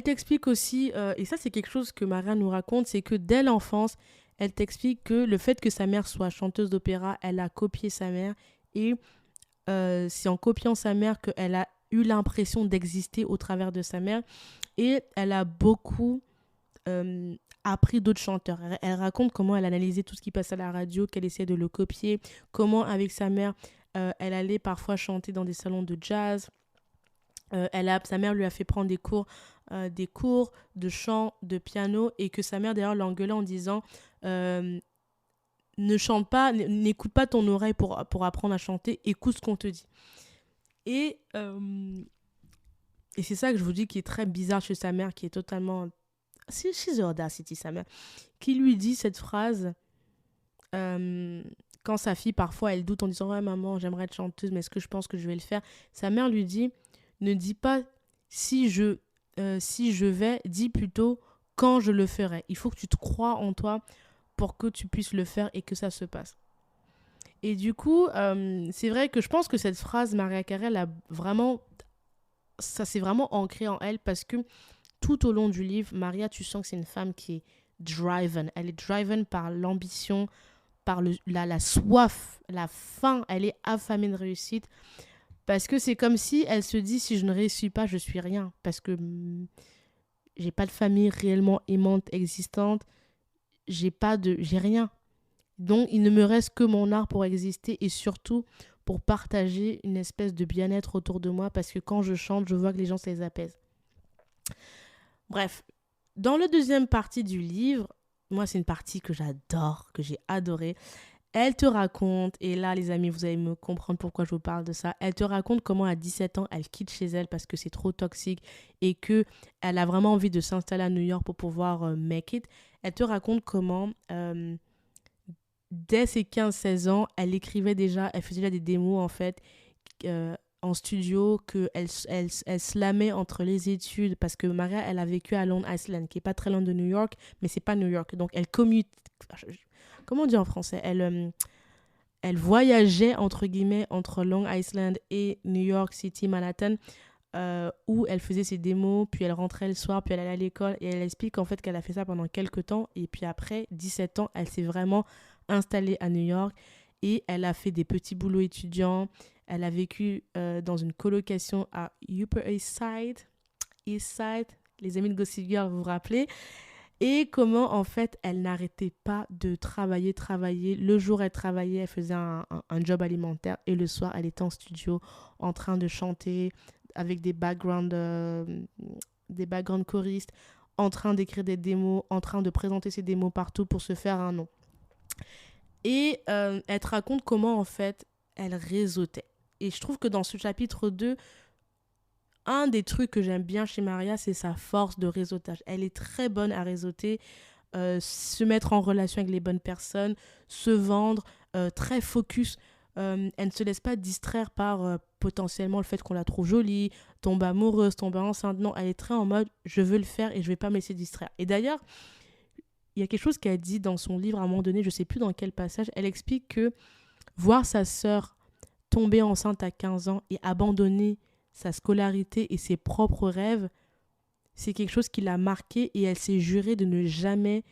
t'explique aussi, et ça c'est quelque chose que Maria nous raconte, c'est que dès l'enfance, elle t'explique que le fait que sa mère soit chanteuse d'opéra, elle a copié sa mère et c'est en copiant sa mère qu'elle a eu l'impression d'exister au travers de sa mère et elle a beaucoup appris d'autres chanteurs. Elle raconte comment elle analysait tout ce qui passait à la radio, qu'elle essayait de le copier, comment avec sa mère, elle allait parfois chanter dans des salons de jazz. Sa mère lui a fait prendre des cours de chant, de piano et que sa mère d'ailleurs l'engueulait en disant ne chante pas, n'écoute pas ton oreille pour apprendre à chanter, écoute ce qu'on te dit. Et Et c'est ça que je vous dis qui est très bizarre chez sa mère, qui est totalement... She's the audacity, sa mère. Qui lui dit cette phrase euh, quand sa fille, parfois, elle doute en disant « Ouais, maman, j'aimerais être chanteuse, mais est-ce que je pense que je vais le faire ?» Sa mère lui dit « Ne dis pas si je vais, dis plutôt quand je le ferai. Il faut que tu te crois en toi pour que tu puisses le faire et que ça se passe. » Et du coup, c'est vrai que je pense que cette phrase, Mariah Carey, ça s'est vraiment ancré en elle parce que tout au long du livre, Maria, tu sens que c'est une femme qui est driven. Elle est driven par l'ambition, par la soif, la faim. Elle est affamée de réussite. Parce que c'est comme si elle se dit, si je ne réussis pas, je suis rien. Parce que j'ai pas de famille réellement aimante, existante. J'ai rien. Donc, il ne me reste que mon art pour exister et surtout pour partager une espèce de bien-être autour de moi parce que quand je chante, je vois que les gens, ça les apaise. Bref, dans la deuxième partie du livre, moi, c'est une partie que j'adore, que j'ai adorée. Elle te raconte, et là, les amis, vous allez me comprendre pourquoi je vous parle de ça. Elle te raconte comment, à 17 ans, elle quitte chez elle parce que c'est trop toxique et qu'elle a vraiment envie de s'installer à New York pour pouvoir make it. Elle te raconte comment, dès ses 15-16 ans, elle écrivait déjà, elle faisait déjà des démos, en fait, en studio, elle slamait entre les études parce que Maria, elle a vécu à Long Island, qui est pas très loin de New York, mais c'est pas New York. Donc, elle commute... Comment on dit en français ? Elle voyageait, entre guillemets, entre Long Island et New York City, Manhattan, où elle faisait ses démos, puis elle rentrait le soir, puis elle allait à l'école, et elle explique en fait qu'elle a fait ça pendant quelques temps, et puis après, 17 ans, elle s'est vraiment installée à New York, et elle a fait des petits boulots étudiants, elle a vécu dans une colocation à Upper East Side, les amis de Gossip Girl, vous vous rappelez ? Et comment, en fait, elle n'arrêtait pas de travailler. Le jour, elle travaillait, elle faisait un job alimentaire. Et le soir, elle était en studio en train de chanter avec des background choristes, en train d'écrire des démos, en train de présenter ses démos partout pour se faire un nom. Et elle te raconte comment, en fait, elle réseautait. Et je trouve que dans ce chapitre 2, un des trucs que j'aime bien chez Maria, c'est sa force de réseautage. Elle est très bonne à réseauter, se mettre en relation avec les bonnes personnes, se vendre, très focus. Elle ne se laisse pas distraire par potentiellement le fait qu'on la trouve jolie, tomber amoureuse, tomber enceinte. Non, elle est très en mode « je veux le faire et je ne vais pas me laisser distraire ». Et d'ailleurs, il y a quelque chose qu'elle dit dans son livre à un moment donné, je ne sais plus dans quel passage, elle explique que voir sa sœur tomber enceinte à 15 ans et abandonner sa scolarité et ses propres rêves, c'est quelque chose qui l'a marquée et elle s'est jurée de ne jamais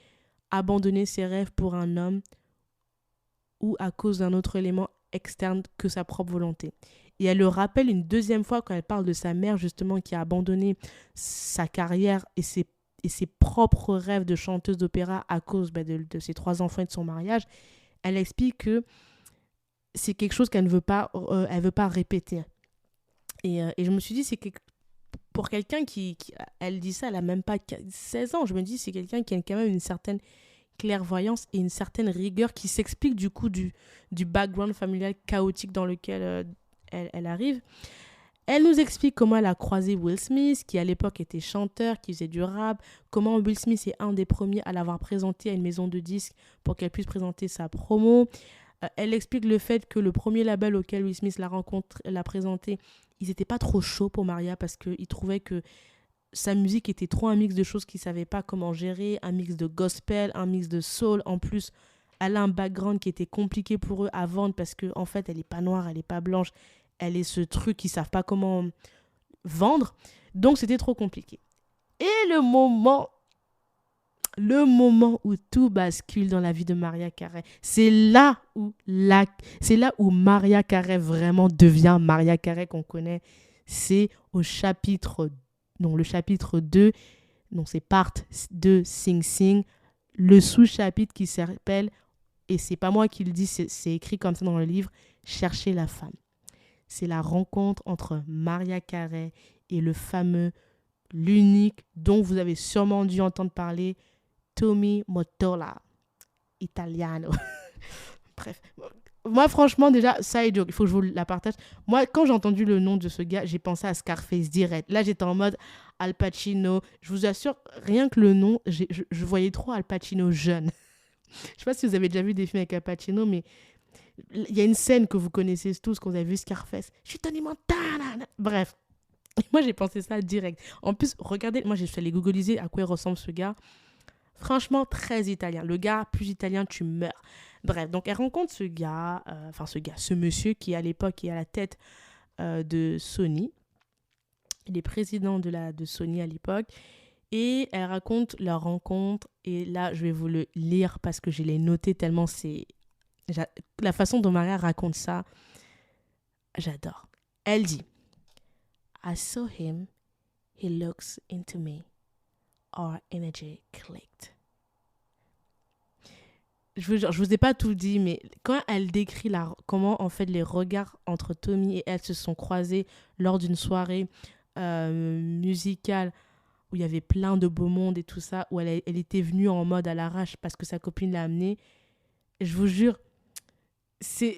abandonner ses rêves pour un homme ou à cause d'un autre élément externe que sa propre volonté. Et elle le rappelle une deuxième fois quand elle parle de sa mère justement qui a abandonné sa carrière et ses propres rêves de chanteuse d'opéra à cause de ses 3 enfants et de son mariage. Elle explique que c'est quelque chose qu'elle ne veut pas, elle veut pas répéter. Et je me suis dit, pour quelqu'un elle dit ça, elle n'a même pas 16 ans. Je me dis, c'est quelqu'un qui a quand même une certaine clairvoyance et une certaine rigueur qui s'explique du coup du background familial chaotique dans lequel elle arrive. Elle nous explique comment elle a croisé Will Smith, qui à l'époque était chanteur, qui faisait du rap, comment Will Smith est un des premiers à l'avoir présenté à une maison de disques pour qu'elle puisse présenter sa promo. Elle explique le fait que le premier label auquel Will Smith l'a présenté, ils n'étaient pas trop chauds pour Maria parce qu'ils trouvaient que sa musique était trop un mix de choses qu'ils ne savaient pas comment gérer, un mix de gospel, un mix de soul. En plus, elle a un background qui était compliqué pour eux à vendre parce qu'en fait, elle n'est pas noire, elle n'est pas blanche. Elle est ce truc qu'ils ne savent pas comment vendre. Donc, c'était trop compliqué. Et le moment où tout bascule dans la vie de Mariah Carey, c'est là où Mariah Carey vraiment devient Mariah Carey qu'on connaît. C'est le chapitre 2, donc c'est part 2 Sing Sing, le sous-chapitre qui s'appelle, et c'est pas moi qui le dis, c'est écrit comme ça dans le livre, Chercher la femme. C'est la rencontre entre Mariah Carey et l'unique, dont vous avez sûrement dû entendre parler, Tommy Mottola, italiano. Bref, Moi, franchement, déjà, side joke, il faut que je vous la partage. Moi, quand j'ai entendu le nom de ce gars, j'ai pensé à Scarface direct. Là, j'étais en mode Al Pacino. Je vous assure, rien que le nom, je voyais trop Al Pacino jeune. Je sais pas si vous avez déjà vu des films avec Al Pacino, mais il y a une scène que vous connaissez tous, quand vous avez vu Scarface. Je suis Tony Montana. Bref, moi, j'ai pensé ça direct. En plus, regardez, moi, j'ai fait les googliser à quoi il ressemble ce gars. Franchement, très italien. Le gars, plus italien, tu meurs. Bref, donc elle rencontre ce gars, ce monsieur qui à l'époque est à la tête de Sony. Il est président de Sony à l'époque. Et elle raconte leur rencontre. Et là, je vais vous le lire parce que je l'ai noté tellement c'est... La façon dont Maria raconte ça, j'adore. Elle dit, I saw him, he looks into me. Our energy clicked. Je vous ai pas tout dit, mais quand elle décrit comment en fait les regards entre Tommy et elle se sont croisés lors d'une soirée musicale où il y avait plein de beau monde et tout ça, où elle était venue en mode à l'arrache parce que sa copine l'a amenée, je vous jure, c'est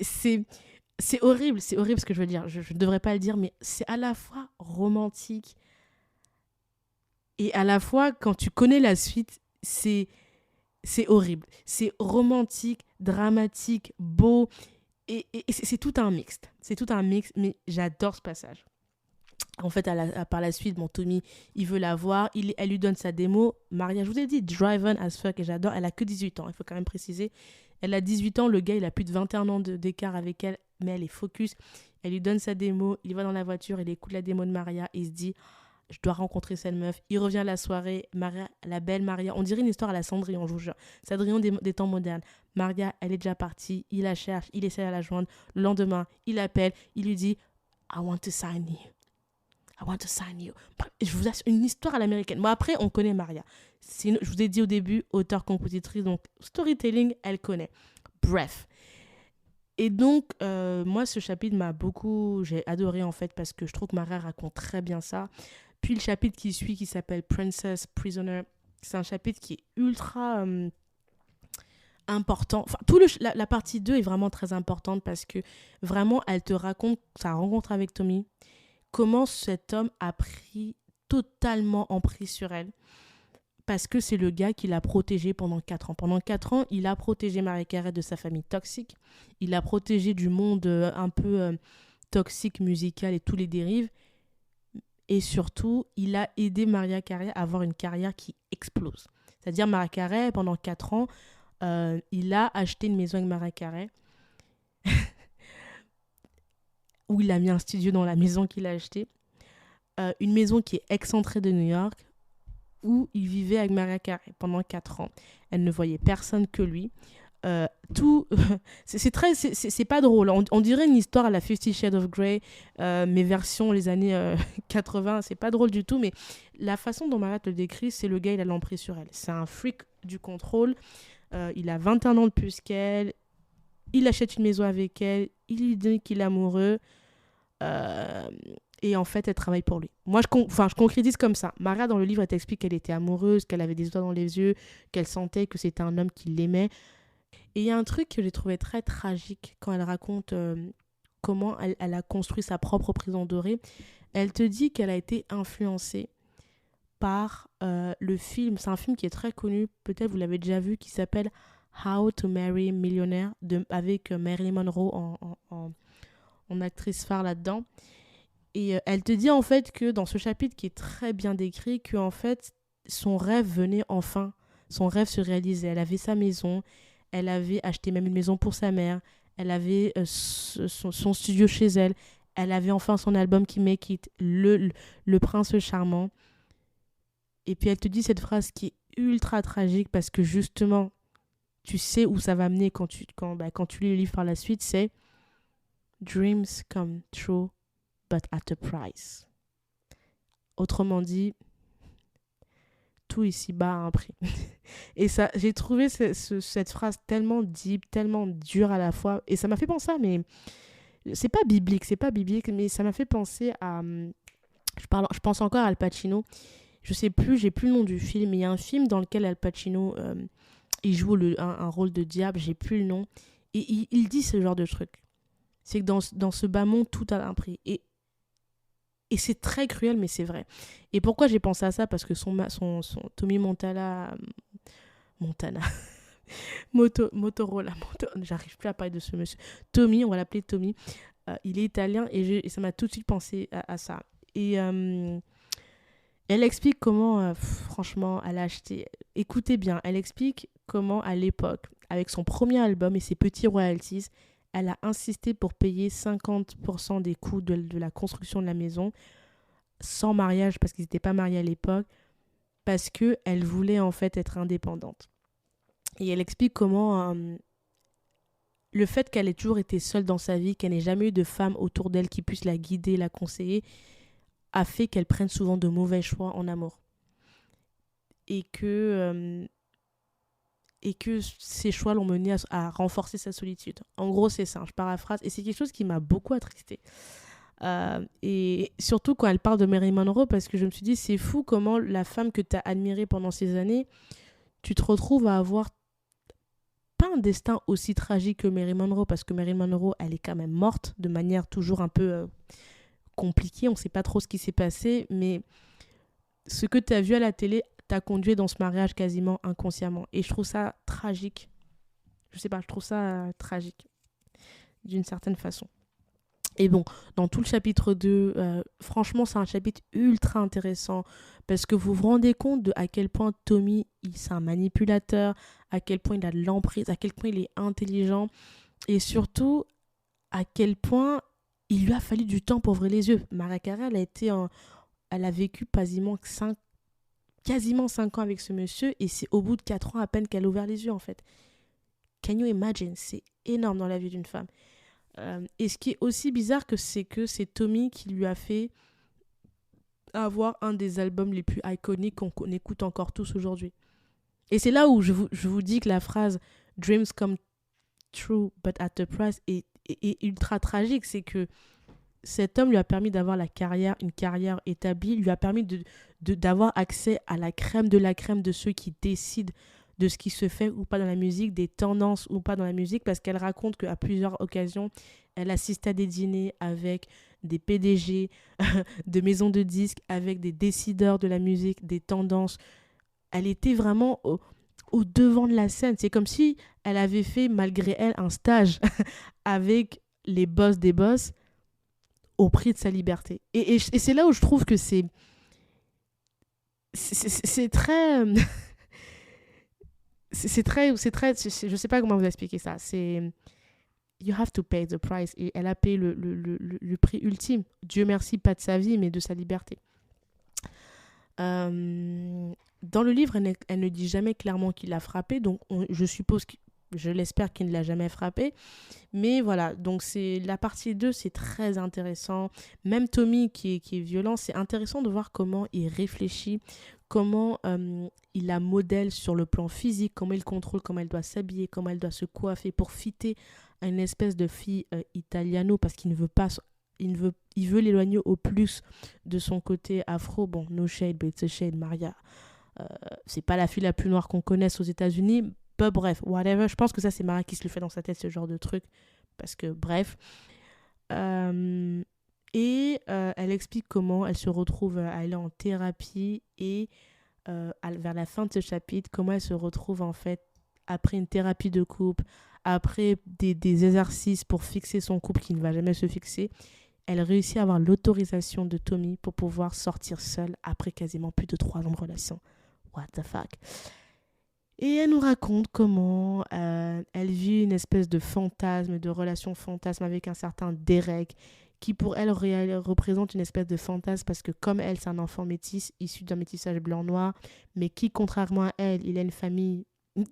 horrible ce que je veux dire. Je ne devrais pas le dire, mais c'est à la fois romantique et à la fois, quand tu connais la suite, c'est horrible. C'est romantique, dramatique, beau. Et c'est tout un mixte. C'est tout un mix, mais j'adore ce passage. En fait, par la suite, Tommy, il veut la voir. Elle lui donne sa démo. Maria, je vous ai dit, driven as fuck, et j'adore. Elle a que 18 ans, il faut quand même préciser. Elle a 18 ans, le gars, il a plus de 21 ans d'écart avec elle, mais elle est focus. Elle lui donne sa démo, il va dans la voiture, il écoute la démo de Maria, il se dit... Je dois rencontrer cette meuf. Il revient à la soirée. Maria, la belle Maria. On dirait une histoire à la Cendrillon, je vous jure. Cendrillon des temps modernes. Maria, elle est déjà partie. Il la cherche. Il essaie de la joindre. Le lendemain, il appelle. Il lui dit I want to sign you. I want to sign you. Je vous assure, une histoire à l'américaine. Moi, après, on connaît Maria. Je vous ai dit au début, auteure-compositrice. Donc, storytelling, elle connaît. Bref. Et donc, moi, ce chapitre j'ai adoré en fait parce que je trouve que Maria raconte très bien ça. Puis le chapitre qui suit, qui s'appelle Princess Prisoner, c'est un chapitre qui est ultra important. Enfin, la partie 2 est vraiment très importante parce que vraiment, elle te raconte sa rencontre avec Tommy, comment cet homme a pris totalement emprise sur elle. Parce que c'est le gars qui l'a protégée pendant 4 ans. Pendant 4 ans, il a protégé Maria Carey de sa famille toxique. Il l'a protégée du monde un peu toxique, musical et tous les dérives. Et surtout, il a aidé Maria Carey à avoir une carrière qui explose. C'est-à-dire, Maria Carey, pendant 4 ans, il a acheté une maison avec Maria Carey, où il a mis un studio dans la maison qu'il a achetée. Une maison qui est excentrée de New York, où il vivait avec Maria Carey pendant 4 ans. Elle ne voyait personne que lui. C'est pas drôle. On dirait une histoire à la 50 Shades of Grey, mais version les années 80. C'est pas drôle du tout, mais la façon dont Maria te le décrit, c'est le gars, il a l'emprise sur elle. C'est un freak du contrôle. Il a 21 ans de plus qu'elle. Il achète une maison avec elle. Il lui dit qu'il est amoureux. Et en fait, elle travaille pour lui. Moi, je concrétise comme ça. Maria, dans le livre, elle t'explique qu'elle était amoureuse, qu'elle avait des étoiles dans les yeux, qu'elle sentait que c'était un homme qui l'aimait. Et il y a un truc que j'ai trouvé très tragique quand elle raconte comment elle a construit sa propre prison dorée. Elle te dit qu'elle a été influencée par le film. C'est un film qui est très connu, peut-être vous l'avez déjà vu, qui s'appelle How to Marry a Millionaire, avec Marilyn Monroe en actrice phare là-dedans. Et elle te dit en fait que dans ce chapitre qui est très bien décrit, que en fait son rêve venait enfin, son rêve se réalisait. Elle avait sa maison, elle avait acheté même une maison pour sa mère, elle avait son studio chez elle, elle avait enfin son album qui Make It, le prince charmant. Et puis elle te dit cette phrase qui est ultra tragique parce que justement, tu sais où ça va mener quand tu lis le livre par la suite, c'est Dreams come true, but at a price. Autrement dit, tout ici-bas a un prix. Et ça, j'ai trouvé cette phrase tellement deep, tellement dure à la fois. Et ça m'a fait penser mais c'est pas biblique, mais ça m'a fait penser à... Je pense encore à Al Pacino. Je sais plus, j'ai plus le nom du film, mais il y a un film dans lequel Al Pacino, il joue un rôle de diable, j'ai plus le nom. Et il dit ce genre de truc. C'est que dans ce bas monde, tout a un prix. Et c'est très cruel, mais c'est vrai. Et pourquoi j'ai pensé à ça? Parce que son Tommy Montana, Motorola, j'arrive plus à parler de ce monsieur. Tommy, on va l'appeler Tommy. Il est italien et ça m'a tout de suite pensé à ça. Et elle explique comment, franchement, elle a acheté... Écoutez bien, elle explique comment, à l'époque, avec son premier album et ses petits royalties, elle a insisté pour payer 50% des coûts de la construction de la maison, sans mariage, parce qu'ils n'étaient pas mariés à l'époque, parce qu'elle voulait en fait être indépendante. Et elle explique comment le fait qu'elle ait toujours été seule dans sa vie, qu'elle n'ait jamais eu de femme autour d'elle qui puisse la guider, la conseiller, a fait qu'elle prenne souvent de mauvais choix en amour. Et que ces choix l'ont menée à renforcer sa solitude. En gros, c'est ça, je paraphrase. Et c'est quelque chose qui m'a beaucoup attristée. Et surtout quand elle parle de Marilyn Monroe, parce que je me suis dit, c'est fou comment la femme que tu as admirée pendant ces années, tu te retrouves à avoir pas un destin aussi tragique que Marilyn Monroe, parce que Marilyn Monroe, elle est quand même morte de manière toujours un peu compliquée. On ne sait pas trop ce qui s'est passé, mais ce que tu as vu à la télé t'a conduit dans ce mariage quasiment inconsciemment. Et je trouve ça tragique. Je sais pas, je trouve ça tragique d'une certaine façon. Et bon, dans tout le chapitre 2, franchement, c'est un chapitre ultra intéressant parce que vous vous rendez compte de à quel point Tommy, c'est un manipulateur, à quel point il a de l'emprise, à quel point il est intelligent et surtout à quel point il lui a fallu du temps pour ouvrir les yeux. Mariah Carey, elle a vécu quasiment 5 ans avec ce monsieur et c'est au bout de 4 ans à peine qu'elle a ouvert les yeux en fait. Can you imagine? C'est énorme dans la vie d'une femme. Et ce qui est aussi bizarre c'est que c'est Tommy qui lui a fait avoir un des albums les plus iconiques qu'on écoute encore tous aujourd'hui. Et c'est là où je vous dis que la phrase « Dreams come true but at a price » est ultra tragique. C'est que cet homme lui a permis d'avoir une carrière établie, lui a permis d'avoir accès à la crème de ceux qui décident de ce qui se fait ou pas dans la musique, des tendances ou pas dans la musique, parce qu'elle raconte qu'à plusieurs occasions, elle assiste à des dîners avec des PDG de maisons de disques, avec des décideurs de la musique, des tendances. Elle était vraiment au devant de la scène. C'est comme si elle avait fait, malgré elle, un stage avec les boss des boss au prix de sa liberté. Et c'est là où je trouve que c'est très... c'est très, je sais pas comment vous expliquer ça. C'est you have to pay the price. Et elle a payé le prix ultime. Dieu merci, pas de sa vie, mais de sa liberté. Dans le livre, elle ne dit jamais clairement qu'il l'a frappé. Donc, je l'espère qu'il ne l'a jamais frappé. Mais voilà, donc la partie 2, c'est très intéressant. Même Tommy, qui est violent, c'est intéressant de voir comment il réfléchit, comment il la modèle sur le plan physique, comment il contrôle, comment elle doit s'habiller, comment elle doit se coiffer pour fitter à une espèce de fille italiano, parce qu'il ne veut pas... Il veut l'éloigner au plus de son côté afro. Bon, no shade, but it's a shade, Maria. C'est pas la fille la plus noire qu'on connaisse aux États-Unis. Bref, whatever. Je pense que ça, c'est Maria qui se le fait dans sa tête, ce genre de truc. Parce que, bref. Elle explique comment elle se retrouve à aller en thérapie et vers la fin de ce chapitre, comment elle se retrouve en fait après une thérapie de couple, après des exercices pour fixer son couple qui ne va jamais se fixer. Elle réussit à avoir l'autorisation de Tommy pour pouvoir sortir seule après quasiment plus de 3 ans de relation. What the fuck? Et elle nous raconte comment elle vit une espèce de fantasme, de relation fantasme avec un certain Derek, qui pour elle représente une espèce de fantasme parce que comme elle, c'est un enfant métis, issu d'un métissage blanc-noir, mais qui, contrairement à elle, il a une famille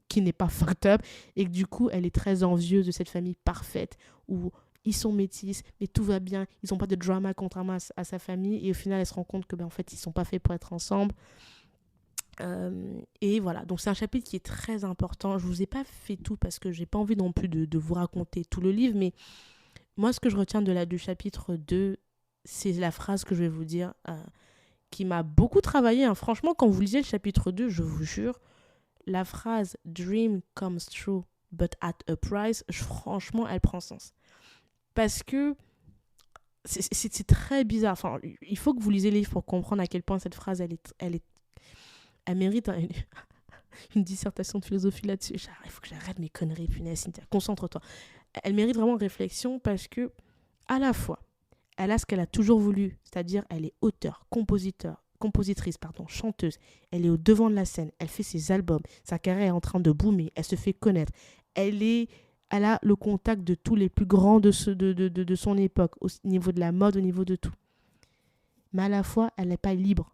qui n'est pas fucked up, et que du coup, elle est très envieuse de cette famille parfaite, où ils sont métis, mais tout va bien, ils n'ont pas de drama contrairement à sa famille, et au final, elle se rend compte que en fait, ils ne sont pas faits pour être ensemble. Et voilà, donc c'est un chapitre qui est très important. Je vous ai pas fait tout parce que j'ai pas envie non plus de vous raconter tout le livre, mais moi ce que je retiens du chapitre 2, c'est la phrase que je vais vous dire qui m'a beaucoup travaillé, hein. Franchement, quand vous lisez le chapitre 2, je vous jure, la phrase « Dream comes true, but at a price, franchement, elle prend sens. Parce que c'est très bizarre. Enfin, il faut que vous lisez les livres pour comprendre à quel point cette phrase, elle mérite une dissertation de philosophie là-dessus. Il faut que j'arrête mes conneries, punaise, Cynthia, concentre-toi. Elle mérite vraiment réflexion parce que, à la fois, elle a ce qu'elle a toujours voulu, c'est-à-dire elle est auteure, compositrice, chanteuse. Elle est au devant de la scène, elle fait ses albums, sa carrière est en train de boomer, elle se fait connaître. Elle a le contact de tous les plus grands de son époque, au niveau de la mode, au niveau de tout. Mais à la fois, elle n'est pas libre.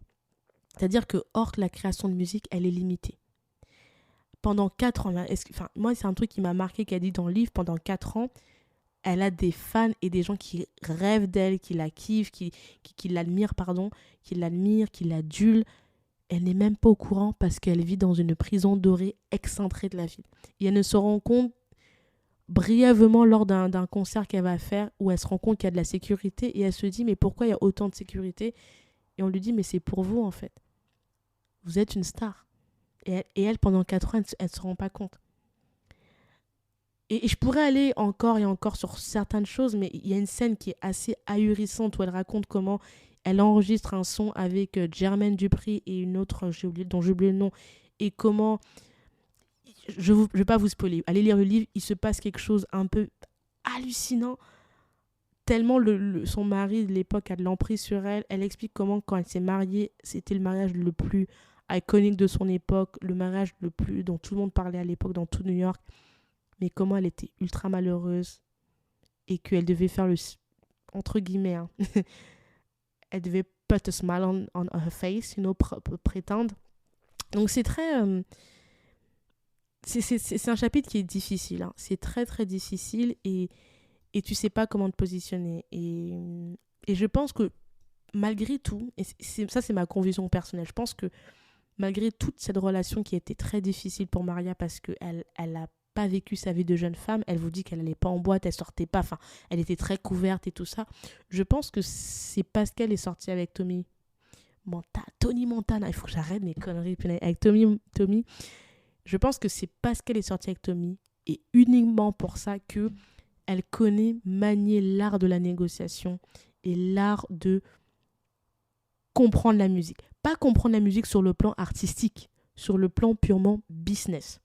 C'est-à-dire que hors la création de musique, elle est limitée. Pendant 4 ans, moi c'est un truc qui m'a marqué, qu'elle dit dans le livre, pendant 4 ans, elle a des fans et des gens qui rêvent d'elle, qui la kiffent, qui l'admirent, qui l'adulent. Elle n'est même pas au courant parce qu'elle vit dans une prison dorée excentrée de la ville. Et elle ne se rend compte brièvement lors d'un concert qu'elle va faire où elle se rend compte qu'il y a de la sécurité et elle se dit mais pourquoi il y a autant de sécurité? Et on lui dit mais c'est pour vous en fait. Vous êtes une star. Et elle pendant 4 ans, elle ne se rend pas compte. Et je pourrais aller encore et encore sur certaines choses, mais il y a une scène qui est assez ahurissante où elle raconte comment elle enregistre un son avec Jermaine Dupri et une autre dont j'ai oublié le nom, et comment, je ne vais pas vous spoiler, allez lire le livre, il se passe quelque chose un peu hallucinant, tellement son mari de l'époque a de l'emprise sur elle. Elle explique comment quand elle s'est mariée, c'était le mariage le plus iconique de son époque, le mariage le plus dont tout le monde parlait à l'époque dans tout New York, mais comment elle était ultra malheureuse et qu'elle devait faire le, entre guillemets, hein, elle devait put a smile on her face, prétendre. Donc c'est très... c'est un chapitre qui est difficile, hein. C'est très très difficile et tu sais pas comment te positionner. Et je pense que malgré tout, et ça c'est ma conviction personnelle, je pense que malgré toute cette relation qui a été très difficile pour Maria parce qu'elle a pas vécu sa vie de jeune femme, elle vous dit qu'elle n'allait pas en boîte, elle sortait pas, enfin, elle était très couverte et tout ça. Je pense que c'est parce qu'elle est sortie avec Tony Montana, il faut que j'arrête mes conneries, avec Tommy, je pense que c'est parce qu'elle est sortie avec Tommy et uniquement pour ça que elle connaît manier l'art de la négociation et l'art de comprendre la musique. Pas comprendre la musique sur le plan artistique, sur le plan purement business.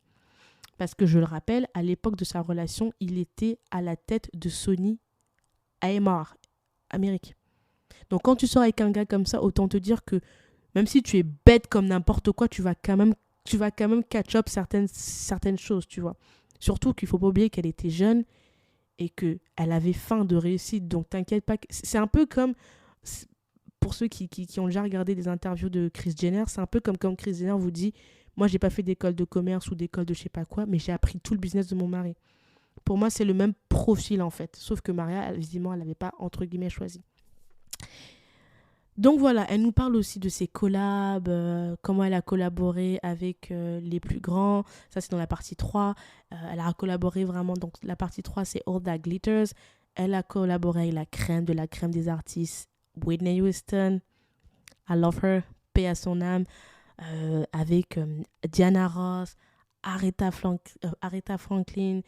Parce que je le rappelle, à l'époque de sa relation, il était à la tête de Sony AMR, Amérique. Donc quand tu sors avec un gars comme ça, autant te dire que même si tu es bête comme n'importe quoi, tu vas quand même catch up certaines choses, tu vois. Surtout qu'il ne faut pas oublier qu'elle était jeune et qu'elle avait faim de réussite. Donc t'inquiète pas, c'est un peu comme, pour ceux qui ont déjà regardé des interviews de Kris Jenner, c'est un peu comme Kris Jenner vous dit, moi j'ai pas fait d'école de commerce ou d'école de je sais pas quoi, mais j'ai appris tout le business de mon mari. Pour moi c'est le même profil en fait, sauf que Maria, visiblement elle n'avait pas entre guillemets choisi. Donc voilà, elle nous parle aussi de ses collabs, comment elle a collaboré avec les plus grands. Ça, c'est dans la partie 3. Elle a collaboré vraiment, donc la partie 3, c'est All That Glitters. Elle a collaboré avec la crème de la crème des artistes. Whitney Houston, I love her, paix à son âme. Avec Diana Ross, Aretha Franklin,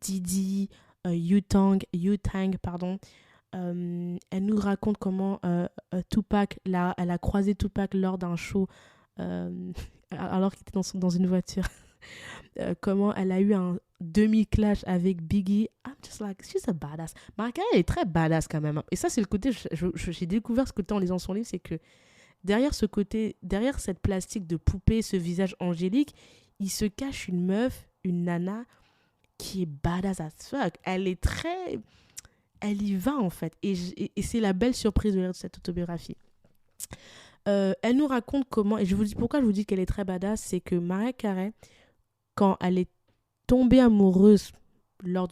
Didi, U-Tang, pardon. Elle nous raconte comment Tupac, elle a croisé Tupac lors d'un show alors qu'il était dans une voiture. Comment elle a eu un demi-clash avec Biggie. I'm just like, she's a badass. Mariah Carey, elle est très badass quand même. Et ça, c'est le côté, j'ai découvert ce côté en lisant son livre, c'est que derrière cette plastique de poupée, ce visage angélique, il se cache une meuf, une nana qui est badass as fuck. Elle y va en fait. Et c'est la belle surprise de lire cette autobiographie. Elle nous raconte comment, et pourquoi je vous dis qu'elle est très badass, c'est que Mariah Carey, quand elle est tombée amoureuse lors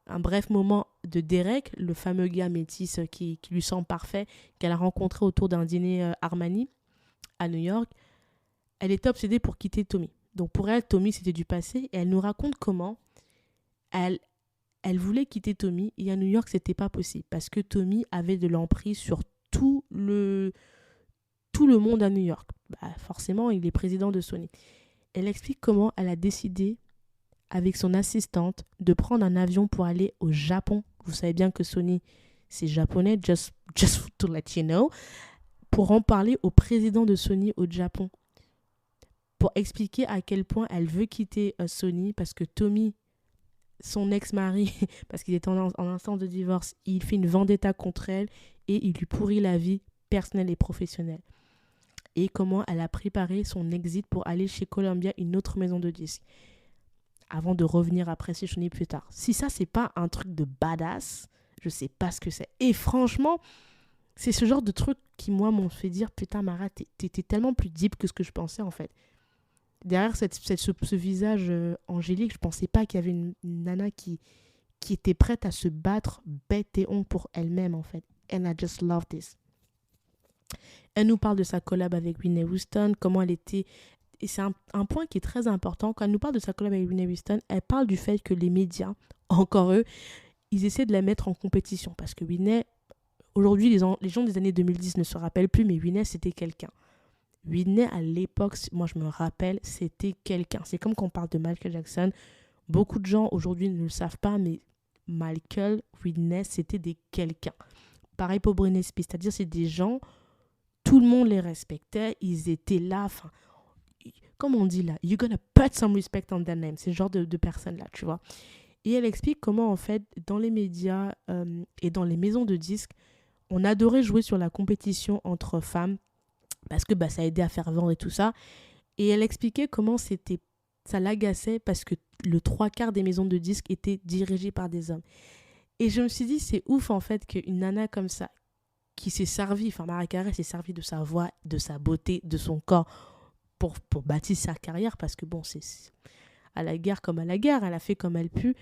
un bref moment de Derek, le fameux gars métis qui lui semble parfait, qu'elle a rencontré autour d'un dîner Armani à New York, elle était obsédée pour quitter Tommy. Donc pour elle, Tommy c'était du passé, et elle nous raconte comment elle voulait quitter Tommy, et à New York c'était pas possible parce que Tommy avait de l'emprise sur tout le monde à New York. Bah, forcément, il est président de Sony. Elle explique comment elle a décidé, avec son assistante, de prendre un avion pour aller au Japon. Vous savez bien que Sony, c'est japonais, just to let you know, pour en parler au président de Sony au Japon, pour expliquer à quel point elle veut quitter Sony, parce que Tommy, son ex-mari, parce qu'il est en instance de divorce, il fait une vendetta contre elle et il lui pourrit la vie personnelle et professionnelle. Et comment elle a préparé son exit pour aller chez Columbia, une autre maison de disques, avant de revenir après Sony plus tard. Si ça, c'est pas un truc de badass, je sais pas ce que c'est. Et franchement, c'est ce genre de truc qui, moi, m'ont fait dire, putain, Mara, t'es tellement plus deep que ce que je pensais, en fait. Derrière ce visage angélique, je pensais pas qu'il y avait une nana qui était prête à se battre bête et ongle pour elle-même, en fait. And I just love this. Elle nous parle de sa collab avec Whitney Houston, comment elle était... Et c'est un point qui est très important. Quand elle nous parle de sa collab avec Whitney Houston, elle parle du fait que les médias, encore eux, ils essaient de la mettre en compétition. Parce que Whitney, aujourd'hui, les gens des années 2010 ne se rappellent plus, mais Whitney, c'était quelqu'un. Whitney, à l'époque, moi je me rappelle, c'était quelqu'un. C'est comme quand on parle de Michael Jackson. Beaucoup de gens aujourd'hui ne le savent pas, mais Michael, Whitney, c'était des quelqu'un. Pareil pour Britney Spears, c'est-à-dire c'est des gens, tout le monde les respectait, ils étaient là, enfin, comme on dit là, you're gonna put some respect on their name, c'est ce genre de personnes-là, tu vois. Et elle explique comment, en fait, dans les médias et dans les maisons de disques, on adorait jouer sur la compétition entre femmes, parce que ça aidait à faire vendre et tout ça. Et elle expliquait comment ça l'agaçait parce que le 3/4 des maisons de disques étaient dirigées par des hommes. Et je me suis dit, c'est ouf en fait qu'une nana comme ça, qui s'est servie, enfin Mariah Carey s'est servie de sa voix, de sa beauté, de son corps pour bâtir sa carrière, parce que bon, c'est à la guerre comme à la guerre, elle a fait comme elle put.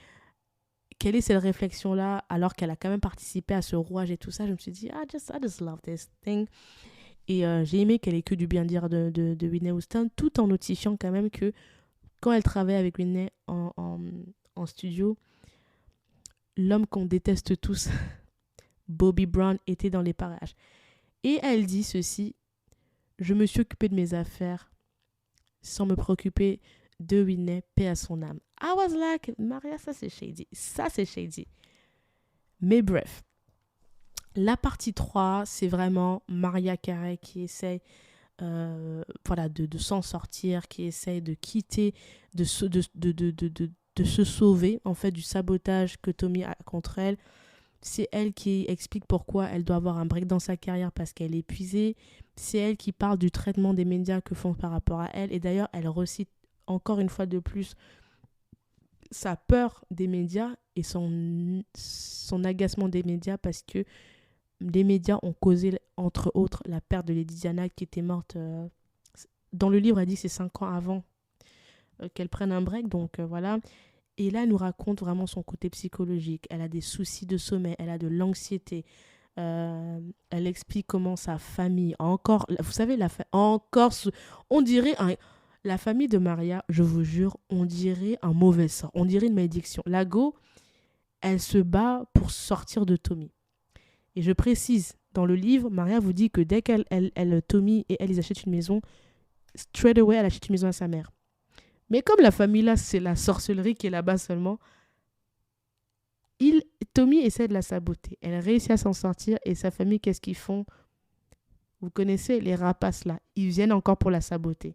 Quelle est cette réflexion-là, alors qu'elle a quand même participé à ce rouage et tout ça? Je me suis dit, I just love this thing. Et j'ai aimé qu'elle ait que du bien dire de Whitney Houston, tout en notifiant quand même que quand elle travaille avec Whitney en studio, l'homme qu'on déteste tous, Bobby Brown, était dans les parages. Et elle dit ceci: je me suis occupée de mes affaires sans me préoccuper de Whitney, paix à son âme. I was like, Maria, ça c'est shady. Ça c'est shady. Mais bref. La partie 3, c'est vraiment Mariah Carey qui essaye de s'en sortir, qui essaye de quitter, de se sauver en fait du sabotage que Tommy a contre elle. C'est elle qui explique pourquoi elle doit avoir un break dans sa carrière parce qu'elle est épuisée. C'est elle qui parle du traitement des médias que font par rapport à elle. Et d'ailleurs, elle recite encore une fois de plus sa peur des médias et son agacement des médias parce que les médias ont causé, entre autres, la perte de Lady Diana qui était morte. Dans le livre, elle dit que c'est 5 ans avant qu'elle prenne un break. Donc voilà. Et là, elle nous raconte vraiment son côté psychologique. Elle a des soucis de sommeil, elle a de l'anxiété. Elle explique comment sa famille, encore, vous savez, on dirait, la famille de Maria, je vous jure, on dirait un mauvais sort, on dirait une malédiction. La Go, elle se bat pour sortir de Tommy. Et je précise, dans le livre, Maria vous dit que dès Tommy et elle, ils achètent une maison, straight away, elle achète une maison à sa mère. Mais comme la famille là, c'est la sorcellerie qui est là-bas seulement, Tommy essaie de la saboter. Elle réussit à s'en sortir et sa famille, qu'est-ce qu'ils font? Vous connaissez les rapaces là, ils viennent encore pour la saboter.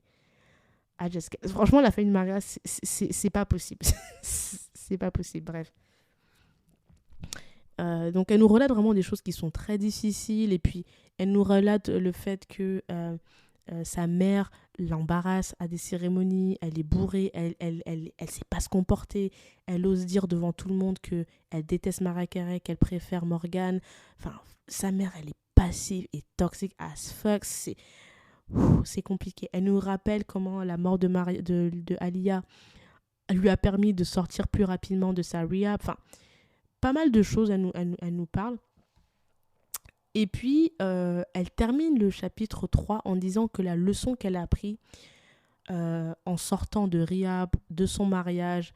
Franchement, la famille de Maria, c'est pas possible. C'est pas possible, bref. Donc elle nous relate vraiment des choses qui sont très difficiles et puis elle nous relate le fait que sa mère l'embarrasse à des cérémonies, elle est bourrée, elle sait pas se comporter, elle ose dire devant tout le monde qu'elle déteste Mariah Carey, qu'elle préfère Morgan. Enfin, sa mère, elle est passive et toxique as fuck, c'est compliqué. Elle nous rappelle comment la mort de Aaliyah lui a permis de sortir plus rapidement de sa rehab. Enfin, pas mal de choses, elle nous parle. Et puis, elle termine le chapitre 3 en disant que la leçon qu'elle a apprise en sortant de rehab, de son mariage,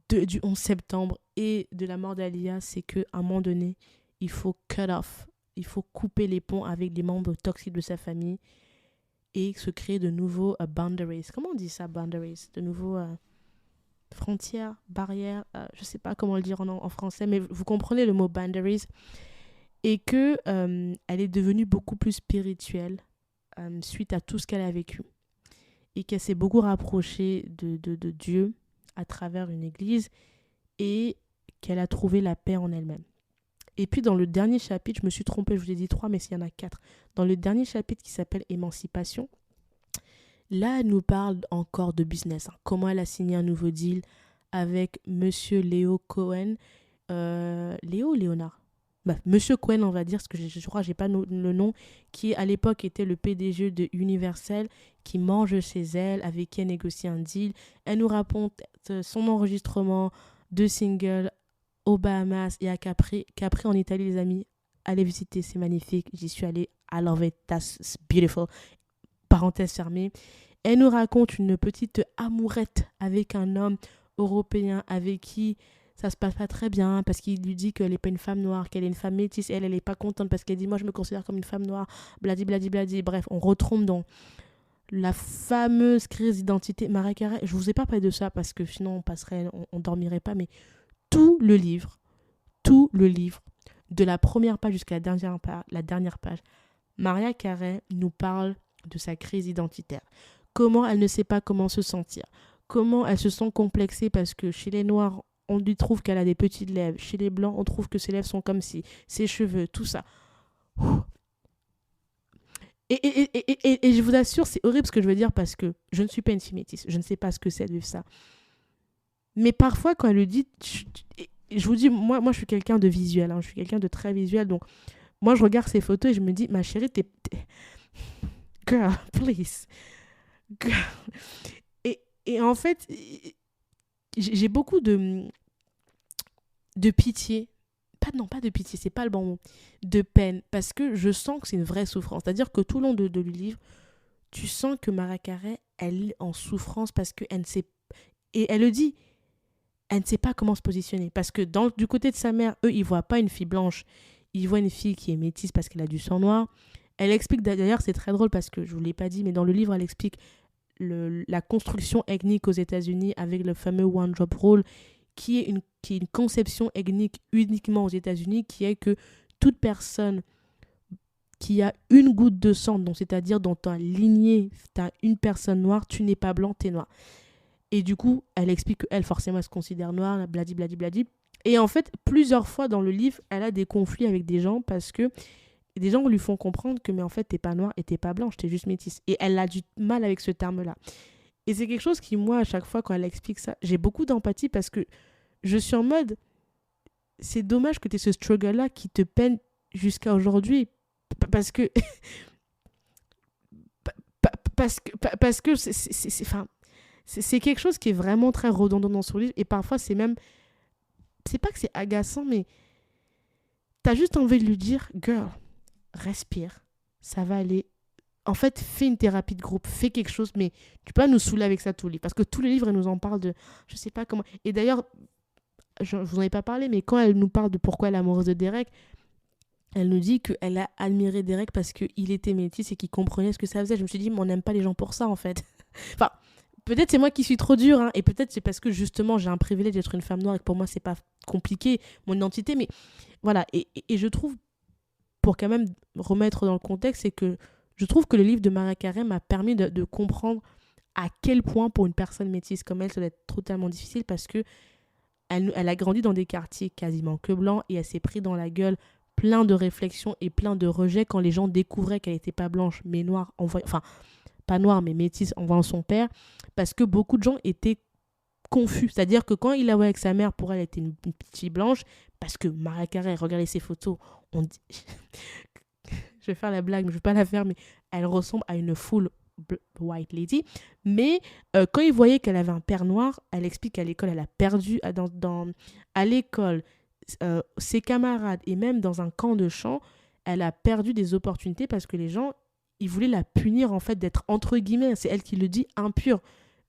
du 11 septembre et de la mort d'Aaliyah, c'est qu'à un moment donné, il faut cut off. Il faut couper les ponts avec les membres toxiques de sa famille et se créer de nouveaux boundaries. Comment on dit ça, boundaries? De nouveaux frontières, barrières, je ne sais pas comment le dire en français, mais vous comprenez le mot boundaries. Et que elle est devenue beaucoup plus spirituelle suite à tout ce qu'elle a vécu. Et qu'elle s'est beaucoup rapprochée de Dieu à travers une église et qu'elle a trouvé la paix en elle-même. Et puis dans le dernier chapitre, je me suis trompée, je vous ai dit 3, mais il y en a 4. Dans le dernier chapitre qui s'appelle Émancipation, là, elle nous parle encore de business. Comment elle a signé un nouveau deal avec Monsieur Léo Cohen. Léo ou Léonard? Monsieur Cohen, on va dire, parce que je crois que je n'ai pas le nom, qui à l'époque était le PDG de Universal, qui mange chez elle, avec qui elle négocie un deal. Elle nous raconte son enregistrement de single aux Bahamas et à Capri. Capri en Italie, les amis, allez visiter, c'est magnifique. J'y suis allée, I love it, that's beautiful. Parenthèse fermée. Elle nous raconte une petite amourette avec un homme européen avec qui ça se passe pas très bien parce qu'il lui dit qu'elle n'est pas une femme noire, qu'elle est une femme métisse. Elle n'est pas contente parce qu'elle dit moi je me considère comme une femme noire, bladi bladi bladi. Bref, on retombe dans la fameuse crise d'identité. Mariah Carey, je vous ai pas parlé de ça parce que sinon on dormirait pas, mais tout le livre, de la première page jusqu'à la dernière page, Mariah Carey nous parle de sa crise identitaire. Comment elle ne sait pas comment se sentir. Comment elle se sent complexée parce que chez les Noirs, on lui trouve qu'elle a des petites lèvres. Chez les Blancs, on trouve que ses lèvres sont comme ci, ses cheveux, tout ça. Et je vous assure, c'est horrible ce que je veux dire parce que je ne suis pas une fille métisse. Je ne sais pas ce que c'est de vivre ça. Mais parfois, quand elle le dit, je vous dis, moi je suis quelqu'un de visuel. Je suis quelqu'un de très visuel. Donc, moi, je regarde ces photos et je me dis, ma chérie, girl, please. Girl. Et en fait, j'ai beaucoup de pitié. Pas de pitié, c'est pas le bon mot. De peine. Parce que je sens que c'est une vraie souffrance. C'est-à-dire que tout le long du livre, tu sens que Mariah Carey, elle est en souffrance parce qu'elle ne sait... Et elle le dit, elle ne sait pas comment se positionner. Parce que du côté de sa mère, eux, ils ne voient pas une fille blanche. Ils voient une fille qui est métisse parce qu'elle a du sang noir. Elle explique, d'ailleurs, c'est très drôle parce que je ne vous l'ai pas dit, mais dans le livre, elle explique la construction ethnique aux États-Unis avec le fameux One Drop Rule, qui est une conception ethnique uniquement aux États-Unis, qui est que toute personne qui a une goutte de sang, donc c'est-à-dire dans ta lignée, tu as une personne noire, tu n'es pas blanc, tu es noir. Et du coup, elle explique qu'elle, forcément, elle se considère noire, bladi, bladi, bladi. Et en fait, plusieurs fois dans le livre, elle a des conflits avec des gens parce que des gens lui font comprendre que mais en fait, t'es pas noire et t'es pas blanche, t'es juste métisse. Et elle a du mal avec ce terme-là. Et c'est quelque chose qui, moi, à chaque fois, quand elle explique ça, j'ai beaucoup d'empathie parce que je suis en mode, c'est dommage que t'aies ce struggle-là qui te peine jusqu'à aujourd'hui. Parce que... parce que c'est quelque chose qui est vraiment très redondant dans son livre. Et parfois, c'est même... C'est pas que c'est agaçant, mais t'as juste envie de lui dire, girl, respire, ça va aller. En fait, fais une thérapie de groupe, fais quelque chose, mais tu peux pas nous saouler avec ça tous les livres. Parce que tous les livres, elle nous en parle de... Je sais pas comment... Et d'ailleurs, je vous en ai pas parlé, mais quand elle nous parle de pourquoi elle est amoureuse de Derek, elle nous dit qu'elle a admiré Derek parce qu'il était métis et qu'il comprenait ce que ça faisait. Je me suis dit, mais on n'aime pas les gens pour ça, en fait. Enfin, peut-être c'est moi qui suis trop dure, hein, et peut-être c'est parce que justement, j'ai un privilège d'être une femme noire et que pour moi, c'est pas compliqué, mon identité, mais voilà. Et je trouve, pour quand même remettre dans le contexte, c'est que je trouve que le livre de Mariah Carey m'a permis de comprendre à quel point, pour une personne métisse comme elle, ça doit être totalement difficile parce que elle a grandi dans des quartiers quasiment que blancs et elle s'est pris dans la gueule plein de réflexions et plein de rejets quand les gens découvraient qu'elle n'était pas blanche, mais noire, enfin, pas noire, mais métisse en voyant son père, parce que beaucoup de gens étaient confus. C'est-à-dire que quand il la voyait avec sa mère, pour elle, elle était une petite fille blanche, parce que Mariah Carey, regardez ses photos, on dit... je vais faire la blague, mais je ne vais pas la faire, mais elle ressemble à une full white lady. Mais quand il voyait qu'elle avait un père noir, elle explique qu'à l'école, elle a perdu, à l'école, ses camarades, et même dans un camp de chant, elle a perdu des opportunités parce que les gens, ils voulaient la punir, en fait, d'être, entre guillemets, c'est elle qui le dit, impure,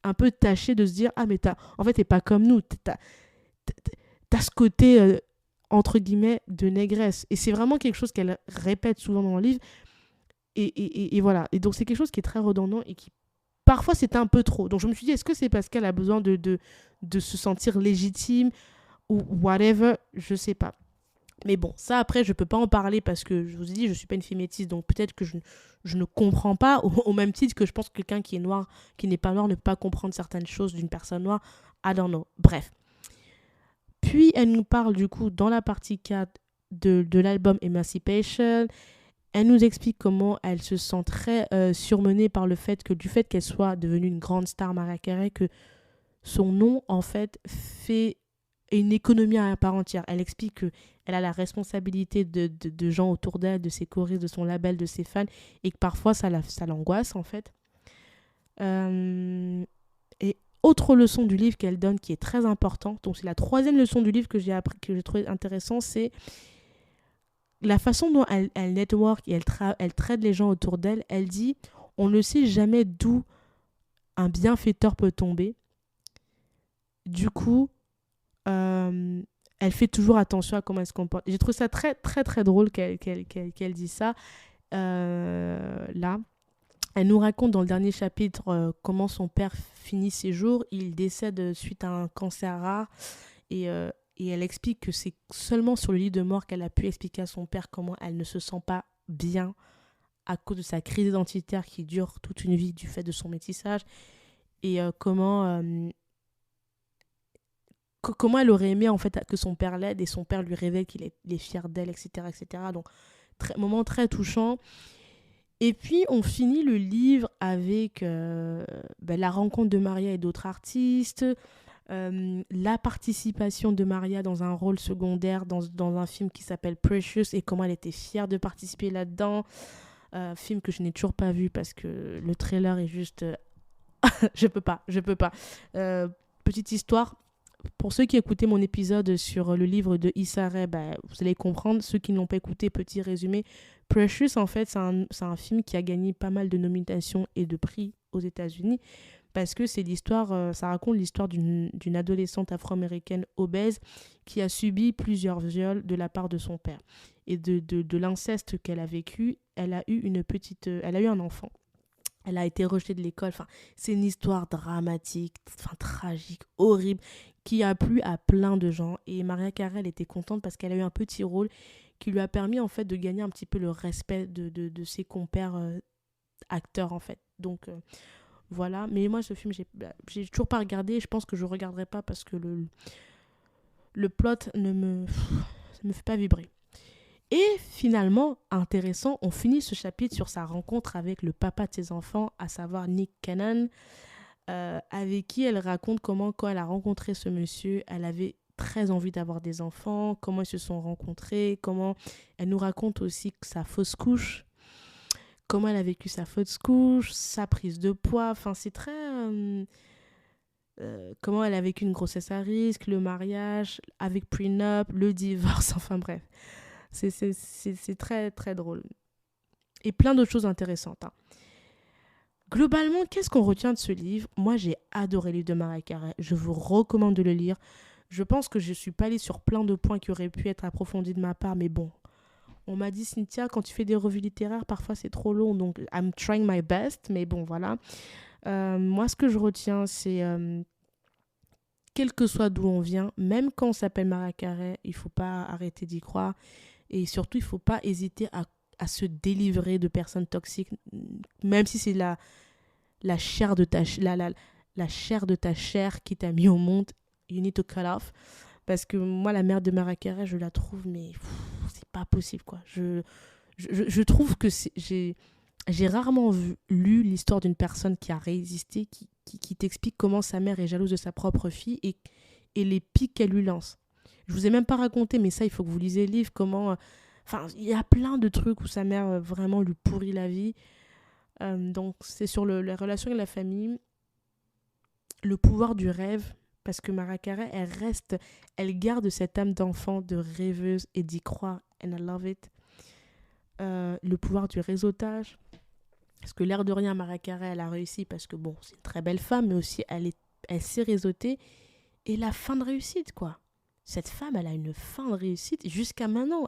un peu tachée de se dire, ah, mais en fait, t'es pas comme nous, t'as ce côté... entre guillemets, de négresse. Et c'est vraiment quelque chose qu'elle répète souvent dans le livre. Et voilà. Et donc, c'est quelque chose qui est très redondant et qui, parfois, c'était un peu trop. Donc, je me suis dit, est-ce que c'est parce qu'elle a besoin de se sentir légitime ou whatever? Je sais pas. Mais bon, ça après, je peux pas en parler parce que je vous ai dit, je suis pas une fille métisse, donc peut-être que je ne comprends pas, au même titre que je pense que quelqu'un qui est noir, qui n'est pas noir, ne peut pas comprendre certaines choses d'une personne noire. I don't know. Bref. Puis elle nous parle du coup dans la partie 4 de l'album Emancipation. Elle nous explique comment elle se sent très surmenée par le fait que du fait qu'elle soit devenue une grande star, Mariah Carey, que son nom en fait fait une économie à part entière. Elle explique qu'elle a la responsabilité de gens autour d'elle, de ses choristes, de son label, de ses fans, et que parfois ça l'angoisse en fait. Et autre leçon du livre qu'elle donne qui est très importante, donc c'est la troisième leçon du livre que j'ai appris, que j'ai trouvé intéressant, c'est la façon dont elle network et elle traite les gens autour d'elle. Elle dit, on ne sait jamais d'où un bienfaiteur peut tomber. Du coup, elle fait toujours attention à comment elle se comporte. J'ai trouvé ça très, très, très drôle qu'elle dise ça. Là, elle nous raconte dans le dernier chapitre comment son père finit ses jours. Il décède suite à un cancer rare. Et elle explique que c'est seulement sur le lit de mort qu'elle a pu expliquer à son père comment elle ne se sent pas bien à cause de sa crise identitaire qui dure toute une vie du fait de son métissage. Et comment elle aurait aimé en fait que son père l'aide et son père lui révèle qu'il est fier d'elle, etc. etc. Donc, moment très touchant. Et puis, on finit le livre avec la rencontre de Maria et d'autres artistes, la participation de Maria dans un rôle secondaire dans un film qui s'appelle Precious et comment elle était fière de participer là-dedans. Film que je n'ai toujours pas vu parce que le trailer est juste... je peux pas. Petite histoire. Pour ceux qui écoutaient mon épisode sur le livre de Issa Rae, vous allez comprendre. Ceux qui ne l'ont pas écouté, petit résumé. Precious, en fait, c'est un film qui a gagné pas mal de nominations et de prix aux États-Unis parce que ça raconte l'histoire d'une adolescente afro-américaine obèse qui a subi plusieurs viols de la part de son père. Et de l'inceste qu'elle a vécu, elle a eu un enfant. Elle a été rejetée de l'école. Enfin, c'est une histoire dramatique, tragique, horrible, qui a plu à plein de gens. Et Mariah Carey, elle était contente parce qu'elle a eu un petit rôle qui lui a permis en fait de gagner un petit peu le respect de ses compères acteurs en fait. Donc voilà. Mais moi, ce film, j'ai toujours pas regardé. Et je pense que je regarderai pas parce que le plot ça me fait pas vibrer. Et finalement, intéressant, on finit ce chapitre sur sa rencontre avec le papa de ses enfants, à savoir Nick Cannon, avec qui elle raconte comment, quand elle a rencontré ce monsieur, elle avait très envie d'avoir des enfants, comment ils se sont rencontrés, comment elle nous raconte aussi sa fausse couche, comment elle a vécu sa fausse couche, sa prise de poids, enfin c'est très... comment elle a vécu une grossesse à risque, le mariage, avec prenup, le divorce, enfin bref. C'est très, très drôle. Et plein d'autres choses intéressantes. Hein. Globalement, qu'est-ce qu'on retient de ce livre ? Moi, j'ai adoré le livre de Mariah Carey. Je vous recommande de le lire. Je pense que je ne suis pas allée sur plein de points qui auraient pu être approfondis de ma part, mais bon. On m'a dit, Cynthia, quand tu fais des revues littéraires, parfois c'est trop long, donc I'm trying my best, mais bon, voilà. Moi, ce que je retiens, c'est... quel que soit d'où on vient, même quand on s'appelle Mariah Carey, il ne faut pas arrêter d'y croire. Et surtout, il ne faut pas hésiter à se délivrer de personnes toxiques, même si c'est la chair de la chair de ta chair qui t'a mis au monde. You need to cut off. Parce que moi, la mère de Mariah Carey, je la trouve, mais c'est pas possible, quoi. Je trouve que j'ai rarement lu l'histoire d'une personne qui a résisté, qui t'explique comment sa mère est jalouse de sa propre fille et les pics qu'elle lui lance. Je vous ai même pas raconté, mais ça, il faut que vous lisez le livre, comment... il y a plein de trucs où sa mère vraiment lui pourrit la vie. Donc, c'est sur la relation avec la famille, le pouvoir du rêve, parce que Mariah Carey, elle garde cette âme d'enfant, de rêveuse et d'y croire, and I love it. Le pouvoir du réseautage, parce que l'air de rien, Mariah Carey, elle a réussi, parce que bon, c'est une très belle femme, mais aussi elle sait réseauter, et la fin de réussite, quoi. cette femme, elle a une fin de réussite jusqu'à maintenant.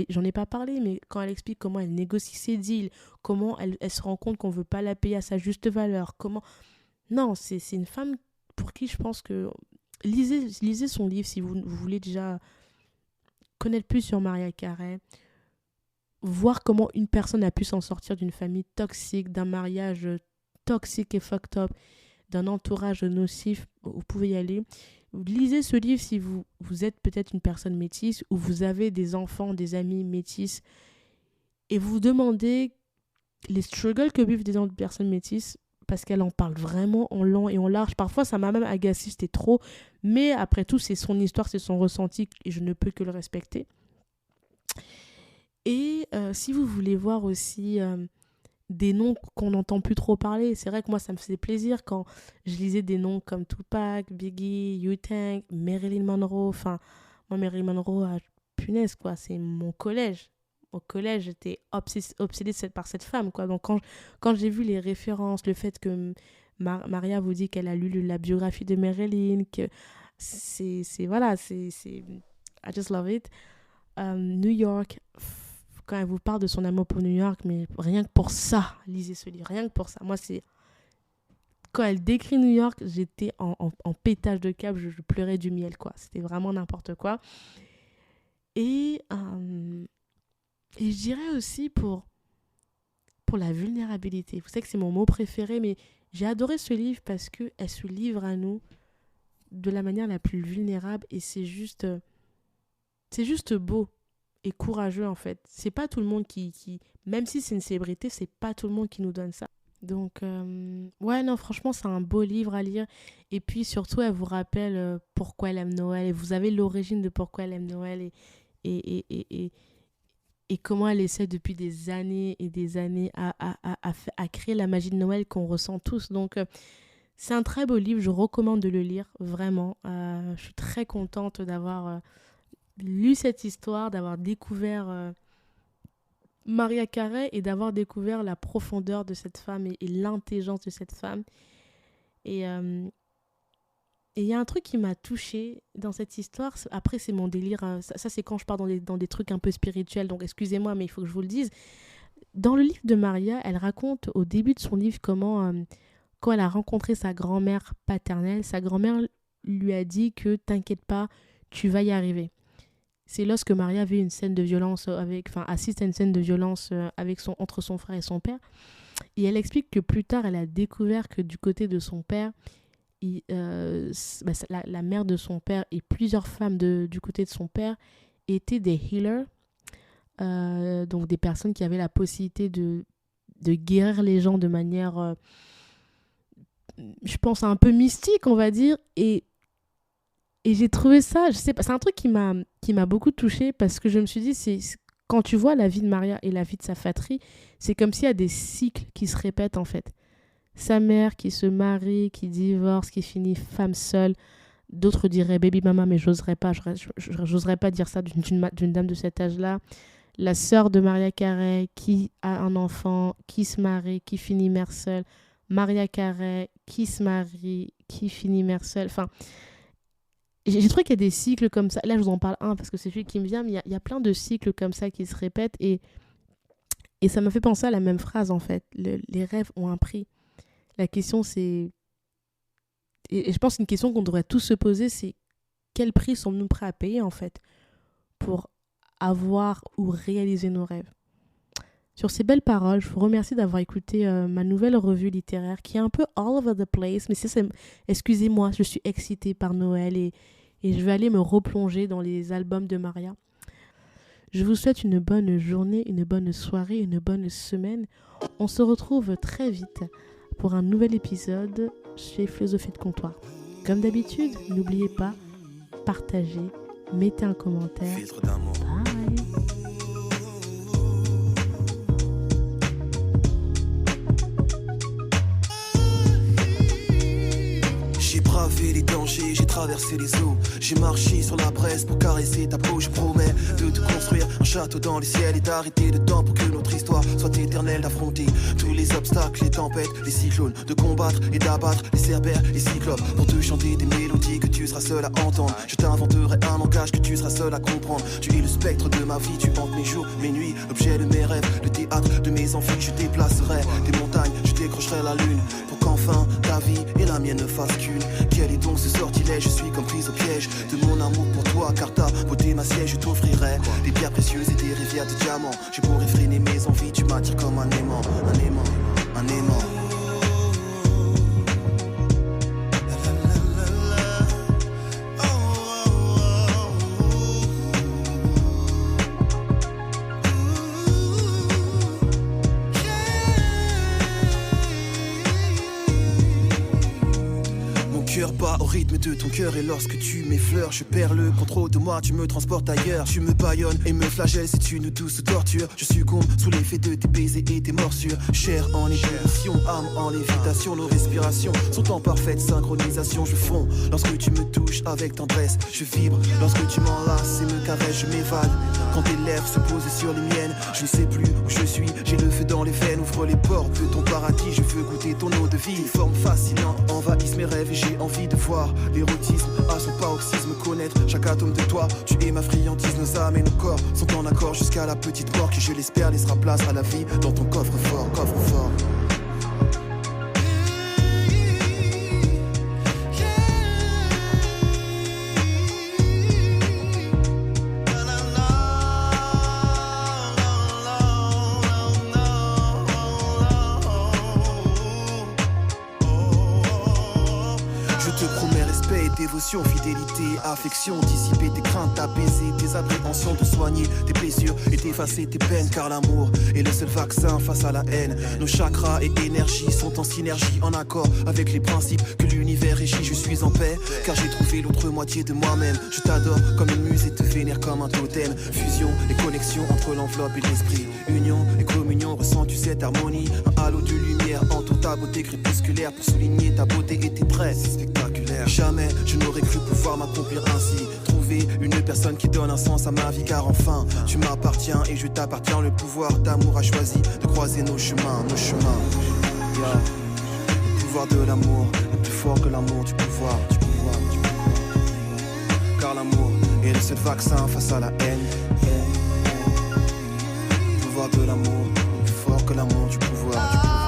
J'en ai pas parlé, mais quand elle explique comment elle négocie ses deals, comment elle se rend compte qu'on veut pas la payer à sa juste valeur, Non, c'est une femme pour qui je pense que... Lisez son livre si vous voulez déjà connaître plus sur Mariah Carey, voir comment une personne a pu s'en sortir d'une famille toxique, d'un mariage toxique et fucked up, d'un entourage nocif. Vous pouvez y aller. Lisez ce livre si vous êtes peut-être une personne métisse ou vous avez des enfants, des amis métisses et vous vous demandez les struggles que vivent des personnes métisses, parce qu'elle en parle vraiment en long et en large. Parfois, ça m'a même agacé, c'était trop. Mais après tout, c'est son histoire, c'est son ressenti et je ne peux que le respecter. Et si vous voulez voir aussi des noms qu'on n'entend plus trop parler, c'est vrai que moi, ça me faisait plaisir quand je lisais des noms comme Tupac, Biggie, Wu-Tang, Marilyn Monroe. Enfin, moi, Marilyn Monroe, punaise, quoi, c'est mon collège. Au collège, j'étais obsédée par cette femme, quoi. Donc, quand j'ai vu les références, le fait que Maria vous dit qu'elle a lu la biographie de Marilyn, que voilà, I just love it. New York, quand elle vous parle de son amour pour New York, mais rien que pour ça, lisez ce livre, rien que pour ça. Moi, quand elle décrit New York, j'étais en pétage de câble, je pleurais du miel, quoi. C'était vraiment n'importe quoi. Et je dirais aussi pour la vulnérabilité. Vous savez que c'est mon mot préféré, mais j'ai adoré ce livre parce qu'elle se livre à nous de la manière la plus vulnérable et c'est juste beau et courageux en fait. C'est pas tout le monde qui même si c'est une célébrité, c'est pas tout le monde qui nous donne ça. Donc, ouais, non, franchement, c'est un beau livre à lire. Et puis surtout, elle vous rappelle pourquoi elle aime Noël. Et vous avez l'origine de pourquoi elle aime Noël et comment elle essaie depuis des années et des années à créer la magie de Noël qu'on ressent tous. Donc, c'est un très beau livre, je recommande de le lire, vraiment. Je suis très contente d'avoir lu cette histoire, d'avoir découvert Mariah Carey et d'avoir découvert la profondeur de cette femme et l'intelligence de cette femme. Et il y a un truc qui m'a touchée dans cette histoire. Après, c'est mon délire. Ça c'est quand je pars dans des trucs un peu spirituels. Donc, excusez-moi, mais il faut que je vous le dise. Dans le livre de Maria, elle raconte au début de son livre comment, quand elle a rencontré sa grand-mère paternelle, sa grand-mère lui a dit que « T'inquiète pas, tu vas y arriver ». C'est lorsque Maria avait une scène de violence assiste à une scène de violence entre son frère et son père. Et elle explique que plus tard, elle a découvert que du côté de son père, la mère de son père et plusieurs femmes du côté de son père étaient des healers, donc des personnes qui avaient la possibilité de guérir les gens de manière, je pense, un peu mystique, on va dire. Et j'ai trouvé ça, je sais pas, c'est un truc qui m'a beaucoup touchée parce que je me suis dit, quand tu vois la vie de Maria et la vie de sa fratrie, c'est comme s'il y a des cycles qui se répètent en fait. Sa mère qui se marie, qui divorce, qui finit femme seule. D'autres diraient baby mama, mais j'oserais pas dire ça d'une dame de cet âge-là. La sœur de Mariah Carey qui a un enfant, qui se marie, qui finit mère seule. Mariah Carey qui se marie, qui finit mère seule. Enfin, j'ai trouvé qu'il y a des cycles comme ça. Là, je vous en parle un parce que c'est celui qui me vient, mais il y a plein de cycles comme ça qui se répètent et ça m'a fait penser à la même phrase en fait. Les rêves ont un prix. La question, c'est... Et je pense qu'une question qu'on devrait tous se poser, c'est quel prix sommes-nous prêts à payer, en fait, pour avoir ou réaliser nos rêves. Sur ces belles paroles, je vous remercie d'avoir écouté ma nouvelle revue littéraire qui est un peu all over the place, mais excusez-moi, je suis excitée par Noël et je vais aller me replonger dans les albums de Maria. Je vous souhaite une bonne journée, une bonne soirée, une bonne semaine. On se retrouve très vite pour un nouvel épisode chez Philosophie de Comptoir. Comme d'habitude, n'oubliez pas, partagez, mettez un commentaire. Bye. J'y bravé les dangers, j'ai traversé les eaux. J'ai marché sur la braise pour caresser ta peau. Je promets de te construire un château dans les ciels et d'arrêter le temps pour que notre histoire soit éternelle. D'affronter tous les obstacles, les tempêtes, les cyclones, de combattre et d'abattre les cerbères, les cyclopes, pour te chanter des mélodies que tu seras seul à entendre. Je t'inventerai un langage que tu seras seul à comprendre. Tu es le spectre de ma vie, tu hantes mes jours, mes nuits, l'objet de mes rêves, le théâtre de mes envies. Je déplacerai des montagnes, je décrocherai la lune, pour qu'enfin ta vie et la mienne ne fassent qu'une. Quel est donc ce sortilège? Je suis comme prise au piège de mon amour pour toi, car ta beauté ma siège. Je t'offrirai des pierres précieuses et des rivières de diamants. Je pourrais freiner mes envies, tu m'attires comme un aimant, un aimant, un aimant. Bat au rythme de ton cœur et lorsque tu m'effleures, je perds le contrôle de moi, tu me transportes ailleurs. Tu me bâillonnes et me flagelles, c'est une douce torture. Je succombe sous l'effet de tes baisers et tes morsures. Chair en ébullition, âme en lévitation. Nos respirations sont en parfaite synchronisation. Je fonds lorsque tu me touches avec tendresse. Je vibre lorsque tu m'enlaces et me caresses. Je m'évade quand tes lèvres se posent sur les miennes. Je ne sais plus où je suis, j'ai le feu dans les veines. Ouvre les portes de ton paradis, je veux goûter ton eau de vie. Une forme fascinante envahissent mes rêves et j'ai envie de voir l'érotisme à son paroxysme, connaître chaque atome de toi. Tu es ma friandise, nos âmes et nos corps sont en accord jusqu'à la petite mort qui, je l'espère, laissera place à la vie dans ton coffre-fort, coffre-fort. Dévotion, fidélité, affection, dissiper tes craintes, apaiser tes appréhensions, te soigner tes blessures et t'effacer tes peines, car l'amour est le seul vaccin face à la haine. Nos chakras et énergies sont en synergie, en accord avec les principes que l'univers régit. Je suis en paix, car j'ai trouvé l'autre moitié de moi-même. Je t'adore comme une muse et te vénère comme un totem. Fusion et connexion entre l'enveloppe et l'esprit. Union et communion, ressens-tu cette harmonie? Un halo de lumière entoure ta beauté crépusculaire pour souligner ta beauté et tes traits. C'est spectaculaire. Jamais je n'aurais cru pouvoir m'accomplir ainsi. Trouver une personne qui donne un sens à ma vie, car enfin tu m'appartiens et je t'appartiens. Le pouvoir d'amour a choisi de croiser nos chemins, nos chemins. Yeah. Le pouvoir de l'amour est plus fort que l'amour du pouvoir, du pouvoir, du pouvoir. Car l'amour est le seul vaccin face à la haine. Le pouvoir de l'amour est plus fort que l'amour du pouvoir, du pouvoir.